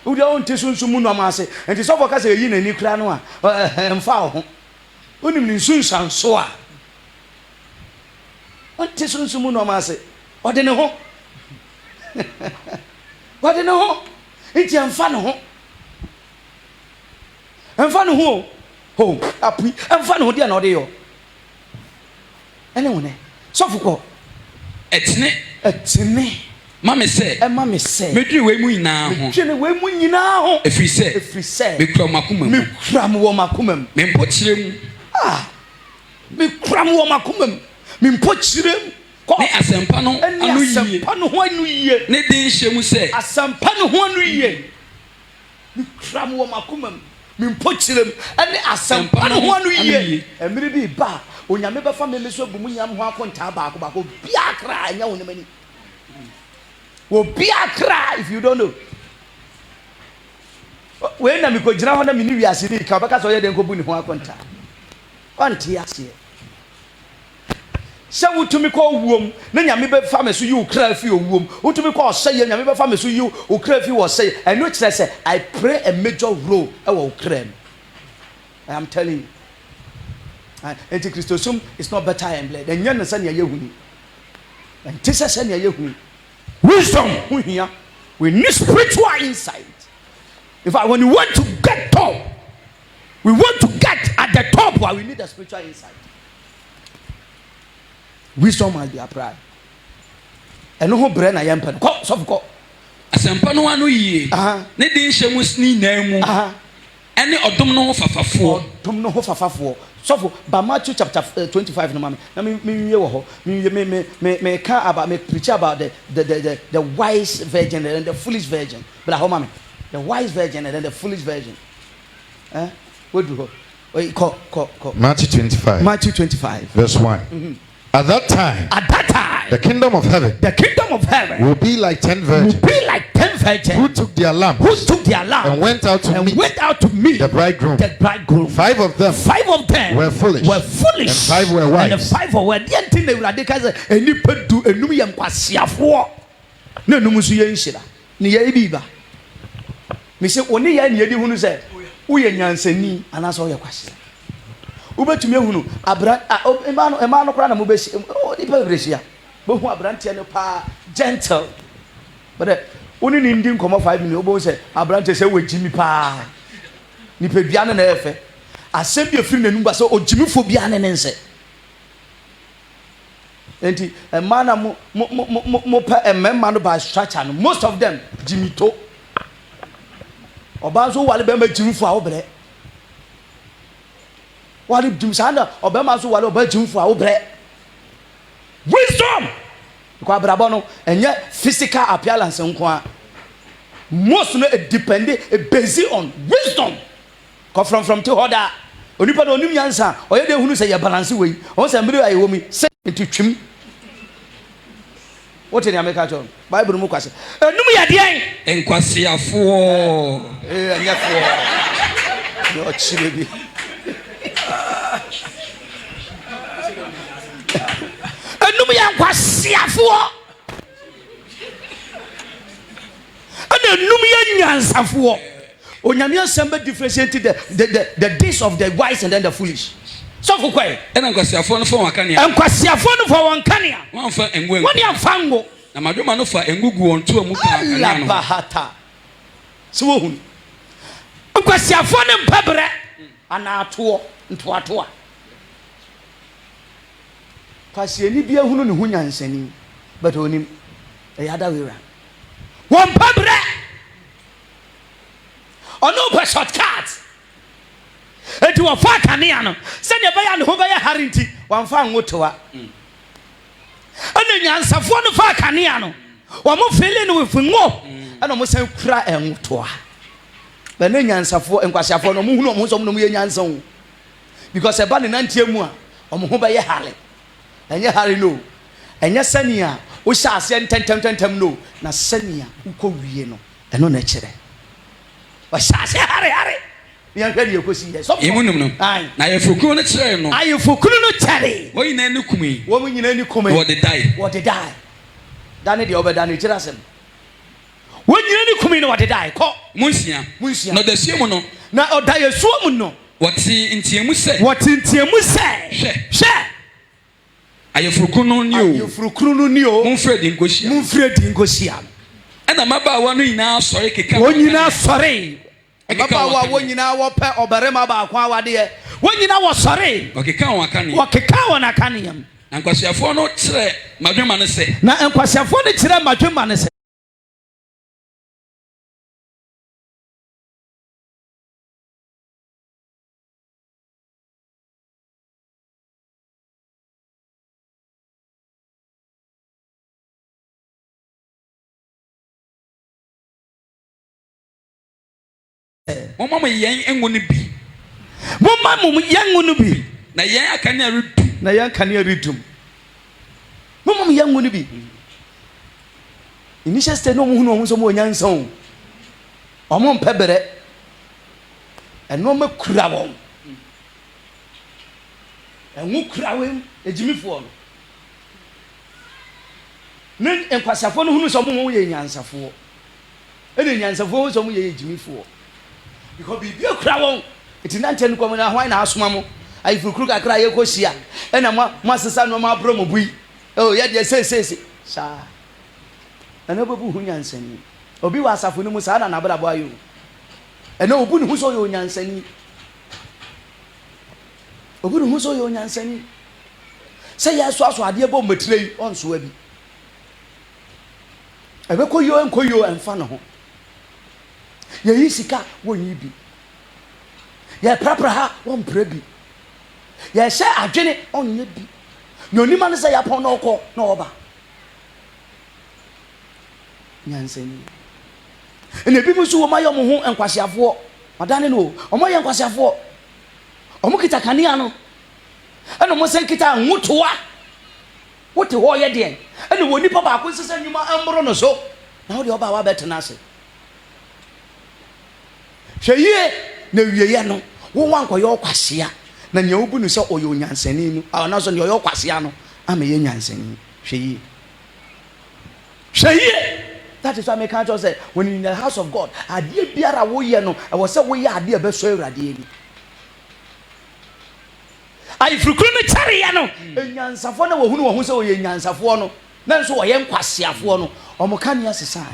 wo dia on tesu nso mu no ma ase enti so foka se yi na ni kura no a mfa ho onim ni nsu nsanso a on tesu nso mu no ma ase ode ne ho ode ne ho enti amfa no ho api amfa no ho dia na ode yo ene wone sofuko etene mama say medwi we mu nyina ho twene we mu nyina ho efri say me kura makomam me mpo kirem me kura mo makomam me mpo kirem ne asempa no anu yiye ne din hyemu se asempa no ho anu yiye me kram wo makomam me mpochirem ene asempa no ho anu yiye emiri bi ba onyame befa me so bu mu nyam ho akonta baako bia kra anya wo nemani wo bia kra if you don't know we na me ko jira ho na me ni wiase ni ka baka so ye den ko bu ni ho akonta onti ase se wutumi ko wuom na nyame be fa me so yi ukra fi owuom wutumi ko se ye nyame be fa me so yi ukra fi wo se eno kire se I play a major role e wo ukra. I am telling you, anti-Christosum is not better and bled and yan san ya yehuni and tisa san ya yehuni wisdom we need spiritual insight. In fact, when we want to get top, we want to get at the top where we need a spiritual insight. Wisdom must be applied. And no brain I am pen. So go. Asempa no anu yie. Ne din hyemu sni nan mu. Ene odom no fafafo. Odom no fafafo. So for Matthew chapter 25 no mama. Na me wie wo ho. Me can about me preach about the wise virgin and the foolish virgin. But how mama? The wise virgin and the foolish virgin. What do you call? Matthew 25. Matthew 25 verse 1. At that time, the kingdom of heaven will be like 10 virgins who took their lamps and went out to meet the bridegroom. 5 of them were foolish and 5 were wise. And the 5 were ubetumi ehunu emano kra na mo besi nipa bresia bo hu abrante no pa gentle but oni ni ndi nkomo 5 minutes obo se abrante se wajimi pa nipa bia na efe asem bi efiri nanum ba se ojimifo bia ne nse enti emana mo pa emma no ba structure no most of them jimito oba so wale be ma jimifo a wo bre wali jumsanda obema so wale obajumfu a wo bre wisdom ko abrabo no enye physical appearance nko a most no depend based on wisdom ko from to order onipa no onim yansa oye de hunu se ye balance we o se mbiri ayi wo mi se twim What in America, John? Bible Mukasa. Numi Adian. Enkwasiafo. No chibi. Numi Enkwasiafo. Numi Enyansafo. Onyame asem differentiate the days of the wise and then the foolish. So for kwai ena nkwasiafo no fo wakania nkwasiafo no fo wankania wan fa engu woni afango na madwuma no fa engugu wonto amu ka akania no bahata so wohun nkwasiafo ne mpabre ana ato ntoato a kwasieni bia hunu ne hunyansani but onim e yada wera won mpabre ono pa shortcut eti wa fa kanea no se ne ba ya ne ho ba ya harinti wa mfa ngotoa ana nyansafo no fa kanea no wa mo fele no wefungo ana mo san kura engotoa ba ne nyansafo enkwasiafo no mo hunu mo so mo no ye nyansan because e ba ne nantiemu a o mo ho ba ya hare enye hare no enye sania o sha ase ntentem no na sania ukọ wie no eno na kire wa sha ase hare yan hwɛ de ekosi yɛ sɔfo imunum no na yɛfukuru no kyerɛ no ayɛfukuru no kyɛre wɔn nyinaa ni kumi wɔn nyinaa ni kumi wɔde die dane deɛ ɔbɛda no kyerɛ asɛm wɔn nyinaa ni kumi no wɔde die kɔ munsia na ɔdasuo mu no na ɔdasuo mu no wɔte ntiemu sɛ hwɛ ayɛfukuru no ni o mumfrɛ di nkosia ɛna mabaawa no nyinaa sɔre keka wɔn nyinaa sɔre Baba wa wonyina wo pe obarema ba kwa wade wonyina wo sore okeka won akane okeka won akane yam na nkwasiafo no kire madwema no se na nkwasiafo no kire madwema no se Mama yen engu no bi mama yengu no bi na yen akane redum mama yengu no bi initial stage no mo hunu ohun so mo nyansan o mo mpebere eno ma kura won enwu kura wem ejimifo no ne enkwasafo no hunu so mo ye nyansafo ene nyansafo so mo ye ejimifo because be kura won iti nante nko na hwan na asoma mo ayifukuru kakra ye kosia ena mo asesa no ma bro mo bui oh ye de se sa ena obu hu nyansani obi wa asafo no mu sa na na brabo ayo ena obu ni hu so yo nyansani obu ni hu so yo nyansani se ye so aso ade bo matirei onso abi ebe koyo enkoyo enfa no ho ye yisika wonyi bi ye prapra ha won prabi ye hye adwene onye bi nyonima ne se ya pon na okọ na oba nyansani ene bi musu wo mayo mo ho enkwasiafo madane no omo ye enkwasiafo omo kita kanea no ene mo se kita nwotoa wote ho ye de ene woni pa ba ko sesa nyuma amro no so na wo de oba wa betena ase hweye na wieye no wo wanko yo kwasea na nya obu no so oyo nyansani nu ana so ne oyo kwasea no ama ye nyansani hweye that is why me can't just say when in the house of God ade biara wo ye no e wo se wo ye ade be so awurade ni ai frukuru no tare ya no nyansafo na wo hunu wo hu se wo ye nyansafo no na so wo ye nkwaseafo no omo kan ya sesan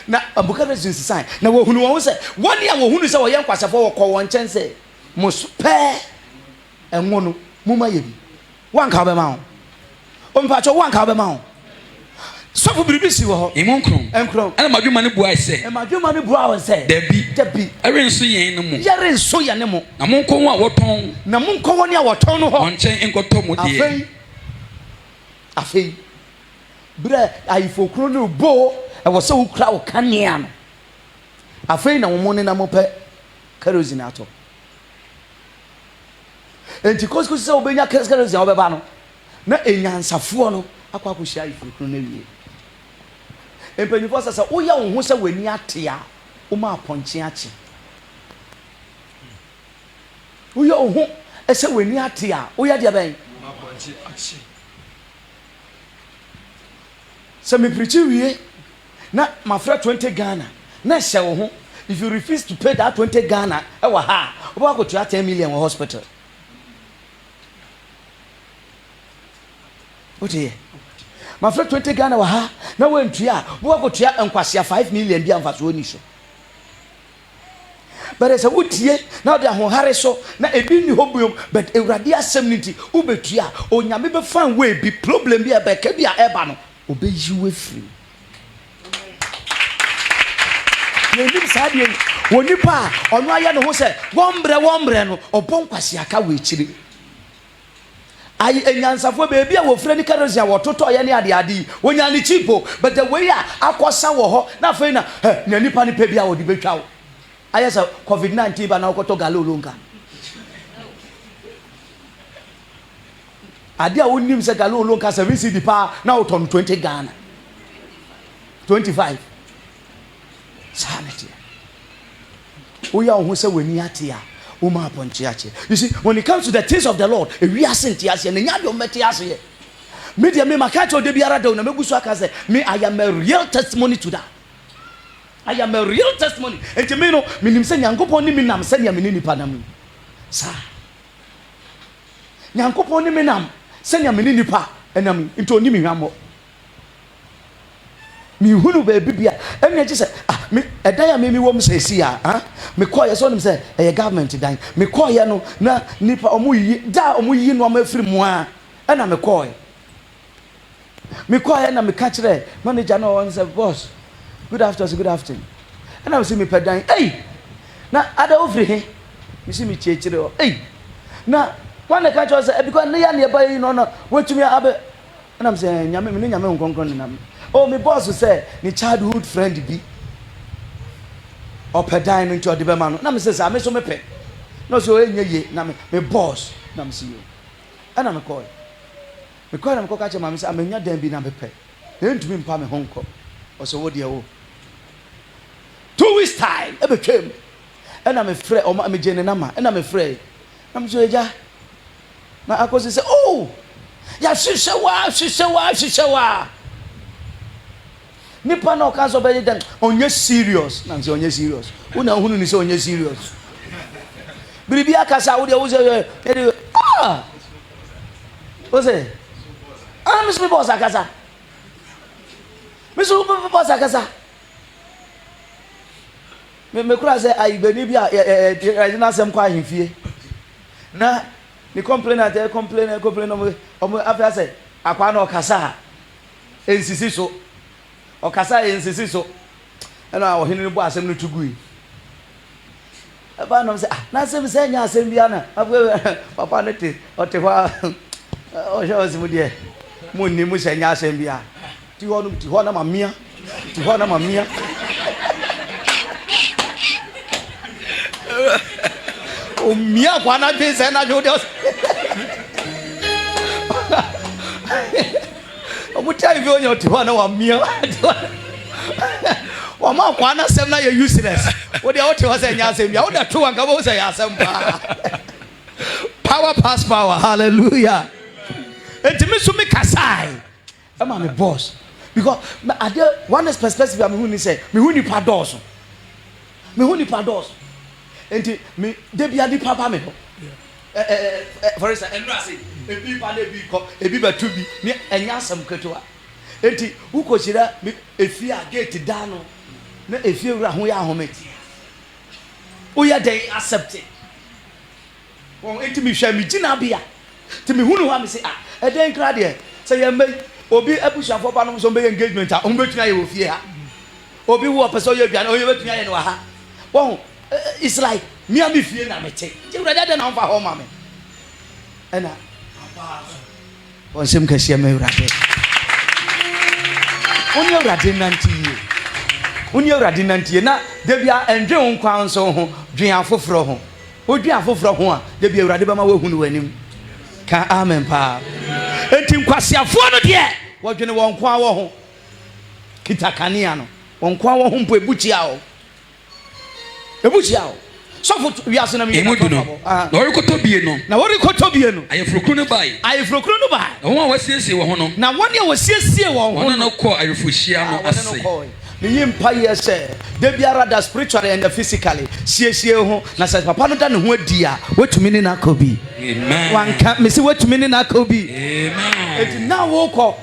na abukara zinsisan na wo hunu wo se woni a wo hunu se wo ye nkwasafo wo ko won chense mo pe enwo no muma ye bi wanka be ma ho o mpa cho wanka be ma ho so fu biribi si wo ho imunkron enkron ana madwuma ne bua ise madwuma ne bua wo se dabi erenso yen no mo yerenso ye ne mo na monko ho a woton na monko ho ne a woton no ho onchen enkoto mo de afei bra ayifokro no bo e wo se wo kra wo kanea no afei na wo mo ne na mo pe kerosene ato enti kosko se obenya kerosene obeba no na enyansafo no akwa akohia ayifokro na wie empanifo sasa woyɛ wo ho sɛ wani ate a woma apɔnkye akye woyɛ wo ho ɛsɛ wani ate a woyɛ deɛ bɛn apɔnkye akye sɛ me preach wie na mafrɛ 20 Ghana na hyɛ wo ho if you refuse to pay that 20 Ghana ɛwɔ ha wobɛkɔ akɔtua 10 million wɔ hospital what is my friend 20 Ghana wɔ ha na wɔntua wobɛkɔ akɔtua nkwasia 5 million bi amfa so oni so but ɛsɛ wotie na wode ahohare so na ebi ni hɔ biom but Awurade asɛm no nti wobɛtua onyame bɛfa we bi problem bi ɛbɛka bi a ɛba no obɛyi wo afiri yɛnim saa deɛ wɔnipa a ɔno ayɛ ne ho sɛ wɔmbrɛ no ɔbɔ nkwasiaka wɔ akyiri ayi enyansafo beebi a wɔfrɛ ni kerosene wɔtotɔ yɛ ne ade wonya ne chipo but the way a akɔsa wɔ hɔ na afei na na nipa ne pɛ bi a wɔde betwa wo ayɛ sɛ covid-19 ba na wɔkɔtɔ galolonka ade a wonim sɛ galolonka 7 cedi pa na wɔtɔ 20 Ghana 25 sanity woyɛ wo ho sɛ wani ate a Uma ponchiache. You see, when it comes to the things of the Lord, we are sent here, and you met us here. Media me makacho de biara do na mebusuaka say, me I am a real testimony to that. I am a real testimony. And me no, minim se nyankopon ni minam se nya menini panam. Sa. Nyankopon ni minam se nya menini pa enam into ni minwamo. Mi hunu be bibia enya je se me edan ya me wom se si a me call ye so nim se e government dan me call ye no na nipa omuyi da omuyi no ma afiri mu a na me call ye na me ka kire manager no on say boss good afternoon and I see me pedan hey na ada ofri he me see me chechire o hey na one ka kire say because ne ya ne ba yi no wetumi abe and I'm saying nyame me nyame nkonkon na oh, my boss say, ni childhood friend be. Or pedan into the man. Na me say, I me so me pe. No so ye na me boss. Na me see you. And I'm call. Me call am catch am say, I me nya dem bi na me pe. Then to me mpa me honko. O so wo de wo. 2 weeks time, e be twem. And I'm afraid o ma me jene na ma. And I'm afraid. Na me so eja. Na akosi say, oh, ya shishawa. Nipa na okanso be den onye serious na nse onye serious una hunu ni se onye serious biribi akasa wo de wo se o se miss me boss akasa miss me boss akasa me kura se ai be ni bi a na sem kwa ahemfie na ni complain omo afia se akwa na okasa ensisi so okasa ensisi so ena wo hene bo asem no tugui aba no say na asem say nya asem bia na papa no te ote hwa o sha asem de munni mu say nya asem bia ti ho na mamia o mia kwa na be say na jode omutai vi onye ote ho na wa mia wa ma kwa na sem na you useless wo de ote ho say nya asem bia wo da to anka bo say asem pa power pass power hallelujah entimi so me kasai am my boss because I dey one perspective am who ni say me hu ni pados enti me de bia di papa me for instance enra say ebi pa na ebi ko ebi ba tu bi ni enya asem ketewa enti wo ko shira efi a gate da no na efi ewura ho ya ahometi o ya dey accept it won enti mi hwa mi gina bia ti mi hunu ha mi say e den kra de say ye mai obi abusuafo pa no so be engagement a on betuna ye wo fie ha obi wo person ye bia na o ye betuna ye no ha won it's like me am fie na me che ti ura de na on fa ho ma me ena on sim ka sia me ura de onye ura de nantie na de bia endwe on kwan so ho dwen afoforo ho odwen afoforo ho a de bia ura de ba ma wa hunu wanim ka amen pa enti nkwasiafo no de wo dwen won kwan wo ho kita kanea no onkwa wo humpo ebuchia o so for wiase na me no na orikoto bie no ayefrokru no bai na won wasiesie wo ho no na won e wasiesie wo ho no ko ayefohia no ase me yimpa yese de biara da spiritually and physically siesie ho na say papa no da ne ho adi a wetumi ni na akobi amen wanka me se wetumi ni na akobi amen eti na wo ko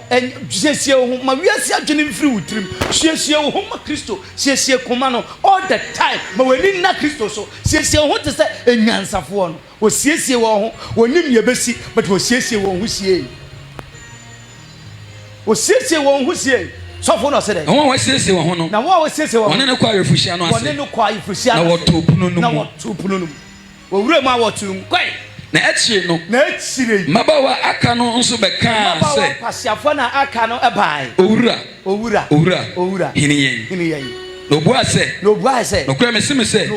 siesie ho ma wiase adwene mfiri wutrim siesie ho ma Kristo siesie koma no all the time ma wani na Kristo so siesie ho te se enyansafo no wo siesie wo ho wonim ye besi but wo siesie wo ho sie wo siesie wo ho sie so for no say that won wasiesie wo ho no na wo wasiesie wo won ne kwa ayefohia no ase won ne kwa ayefohia na wo to punu no na wo to punu no wo wure ma wo to kwai na echi no na echire mabawa aka no nso beka se pasiafo na aka no ebai owura hini yen no bua se no kra mesime se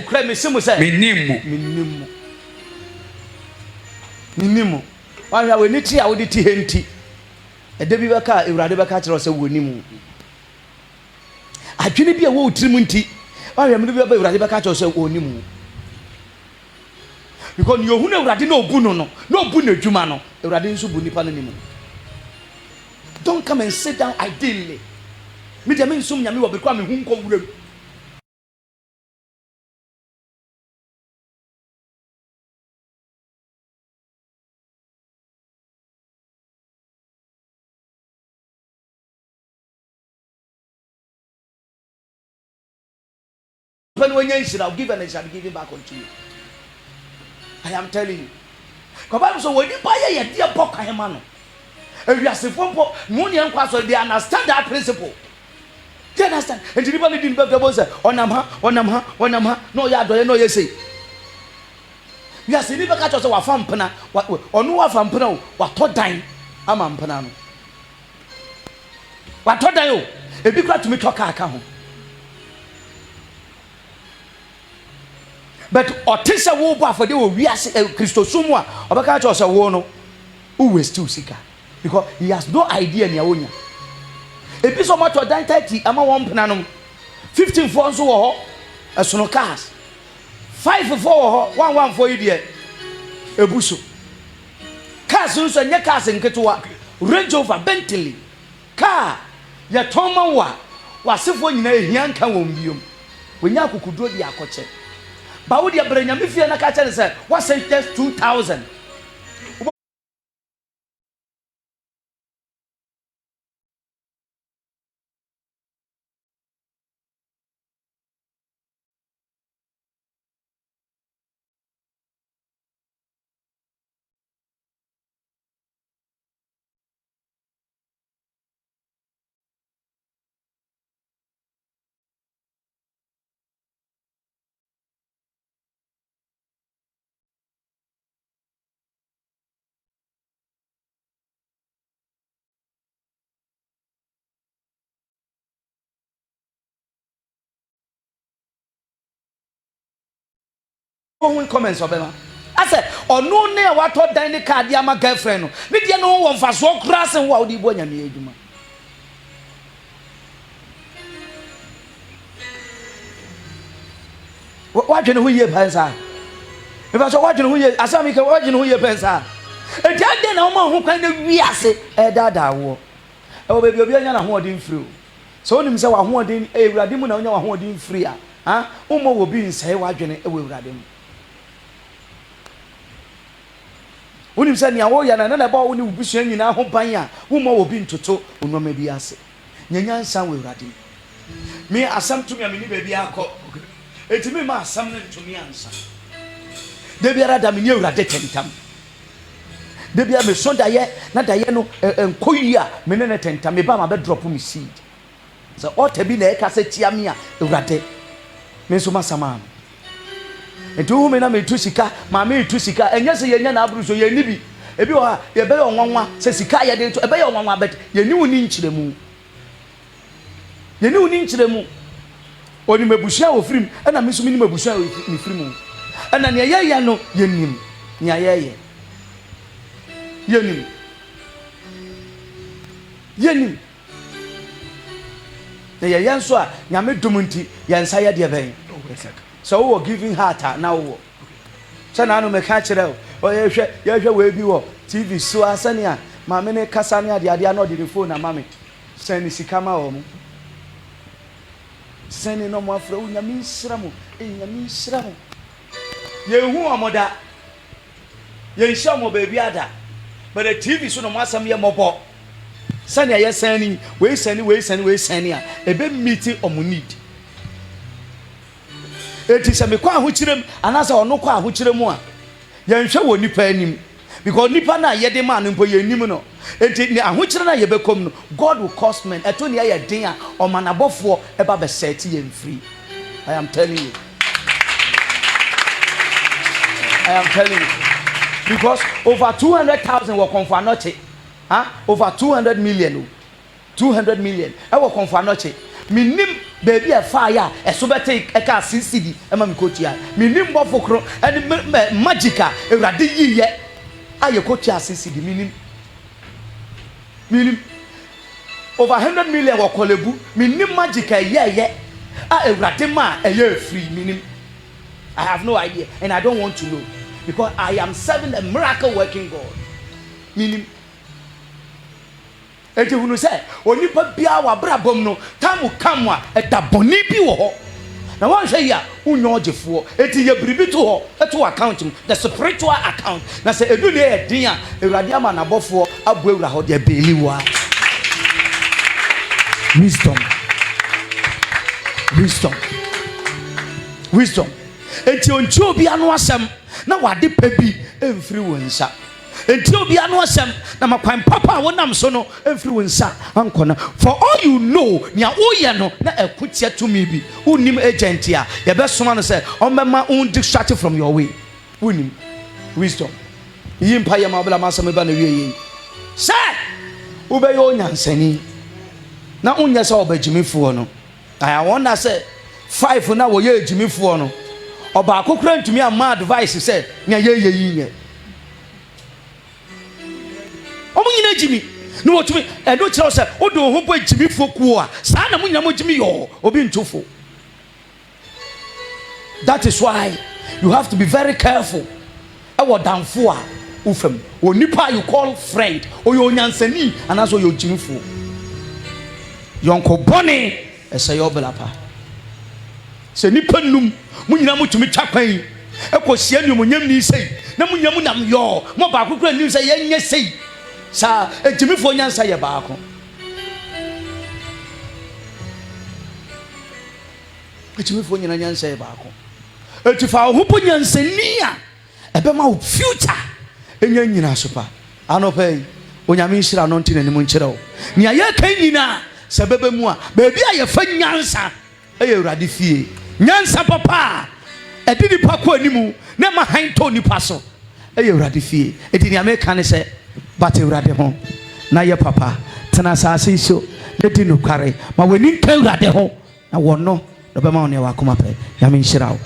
minnimu wa we ni ti a wo di ti henti edebi beka ewurade beka kire se wo nimu adwene bi a wo tirim nti wa we me bi ewurade beka kire se wo nimu because you hu na ewurade na obu no na obu na adwuma no ewurade nso bu nipa no nimu. Don't come and sit down ideally. Me dem nsum nyame wo bekwa me hu nko wuram. When you should give and I shall give it back unto you. I am telling you. Because so when you buy a dear book, I am man. If you are simple, money and quas, they understand that principle. They understand. And the people didn't back the boss. On no, ya do no, you say. You are seeing the catch of a fampana, what or no fampano, what tot dine, a man panano. What tot you? A big crowd to me talk account. But otisa wo ba for they will wiase Christo sumwa obaka cho se wo no who was still sika because he has no idea nia wonya ebi so moto dan 30 ama won pena no 15 for so wo ho esono cars 5 for wo ho 11 for idie ebuso cars so nya cars nketewa Range Rover Bentley car ya toma wasefo nyina ehia nka won biom wonya akukudo di akoche ba wo dia branya me fie na ka kye say what say just 2000 comments obema I said ono ne wato dan ne card ya ma girlfriend no me dia no won fa so krasen wa odi bo nyame adwuma wa dwene hu ye pensa me ba so wa dwene hu ye asami ka wa dwene hu ye pensa e dia de na o ho kwan na wiase e dada wo e wo bebi obi anya na ho odi mfiri so onim se wa ho odi e ewurade mu na onya wa ho odi mfiri a ha umo wo bi nsai wa dwene e wo ewurade mu unim se nia wo ya na na ba wo ni ubusua nyina ho ban a umo wo bi ntoto onoma bi ase nyanya nsan wo ewurade me asam tumi amini bebi akọ etimi ma asam ne tumi ansa de biara da me ni ewurade tentam de bia me so da ye na da ye no enkoyi a me ne tentam me ba ma be drop me seed so ota bi na e ka se tia me a ewurade me so masama etu me na me tu sika ma me tu sika enya se yenya na aburu so ye ni bi ebi o ha ye be yo nwanwa se sika ye de to e be yo nwanwa bet ye ni woni nkyiremu ye ni woni nkyiremu oni mebusua wo firim na me so me ni mebusua wo firim na ne ye no ye nim nya ye nim na ye yen so a nyame dumunti ye nsa ye de ben so wo giving heart na wo so na no me ka kire o ye hwe we bi wo TV so asane a ma me ne kasa ne ade na odi the phone na ma me send sika ma wo mu send no mo afra wo nyame nsira mo nyame nsira mo ye hu omoda ye nsha mo baby ada but the TV so no mo asam ye mobo sani aye sani we sani a ebe meet omo need eti se me kwa ahokyerem anasa ono kwa ahokyerem a ye nhwe wo nipa anim because nipa na ye de man mpo ye anim no eti ni ahokyere na ye bekom no God will cause men eto ne ye den a omanabofo eba be set ye free. I am telling you because over 200,000 were converted. Over 200 million. 200 million. I will confirm not. Minim baby a fire, a sobete a car CCD, a mamcotia. Minim bofocro and magica, a radi yet. I a coachia CCD, minim. Over 100 million were colebu, minim magica, yeah. A radima, a year free, minim. I have no idea, and I don't want to know because I am serving a miracle working God. Minim. Eti hunu se onipa bia wa brabom no tamu kamwa eta boni bi wo ho na wan hwe ya unyo ogefo eti ye bribi to ho eto account the spiritual account na se edu ne e din a ewrade ama na bofo abu ewra ho de beliwa wisdom eti onchi obi anu asem na wade pa bi emfiri wonsa enti obi anu asem na makwan papa wonam so no emfiri wonsa ankona for all you know nia oye no na ekotia to me bi unim agent ya ye be soma no say omema distract from your way unim wisdom yimpa ye mabla masem ba na wie yi say ube yo nyansani na unya say obagimifo no I wonder say 5 na wo ye agimifo no oba akokura ntumi ama advice say nia ye yi omunyina jimi no wotumi edo kire se odo ho bo jimi foku a sa na munyina mo jimi yo obi ntofo. That is why you have to be very careful ewo danfo a ufam onipa you call friend or your nyansani and also your jimi fo yonko bone ese yo belapa se nipa num munyina mo tumi twakwan ekosia num nyam ni sei na munyam nam yo mo ba akokura ni sei yenye sei sa ejimifo nyansa ye baako ejimifo nyina nyansa ye baako etifa hopo nyansa ni a ebe ma future enya nyina sopa anope onyame nhira no ntine ni mo nkyerɛw nia ye kan nyina sebebe mu a beebi a ye fa nyansa eye urade fie nyansa papa edidi pakɔ animu na ma hanto nipa so eye urade fie edi nia me kan se but urade ho na ye papa tena saase so ne di no kware ma wani kan urade ho na wono no be ma woni wa koma pe ya me nhira wo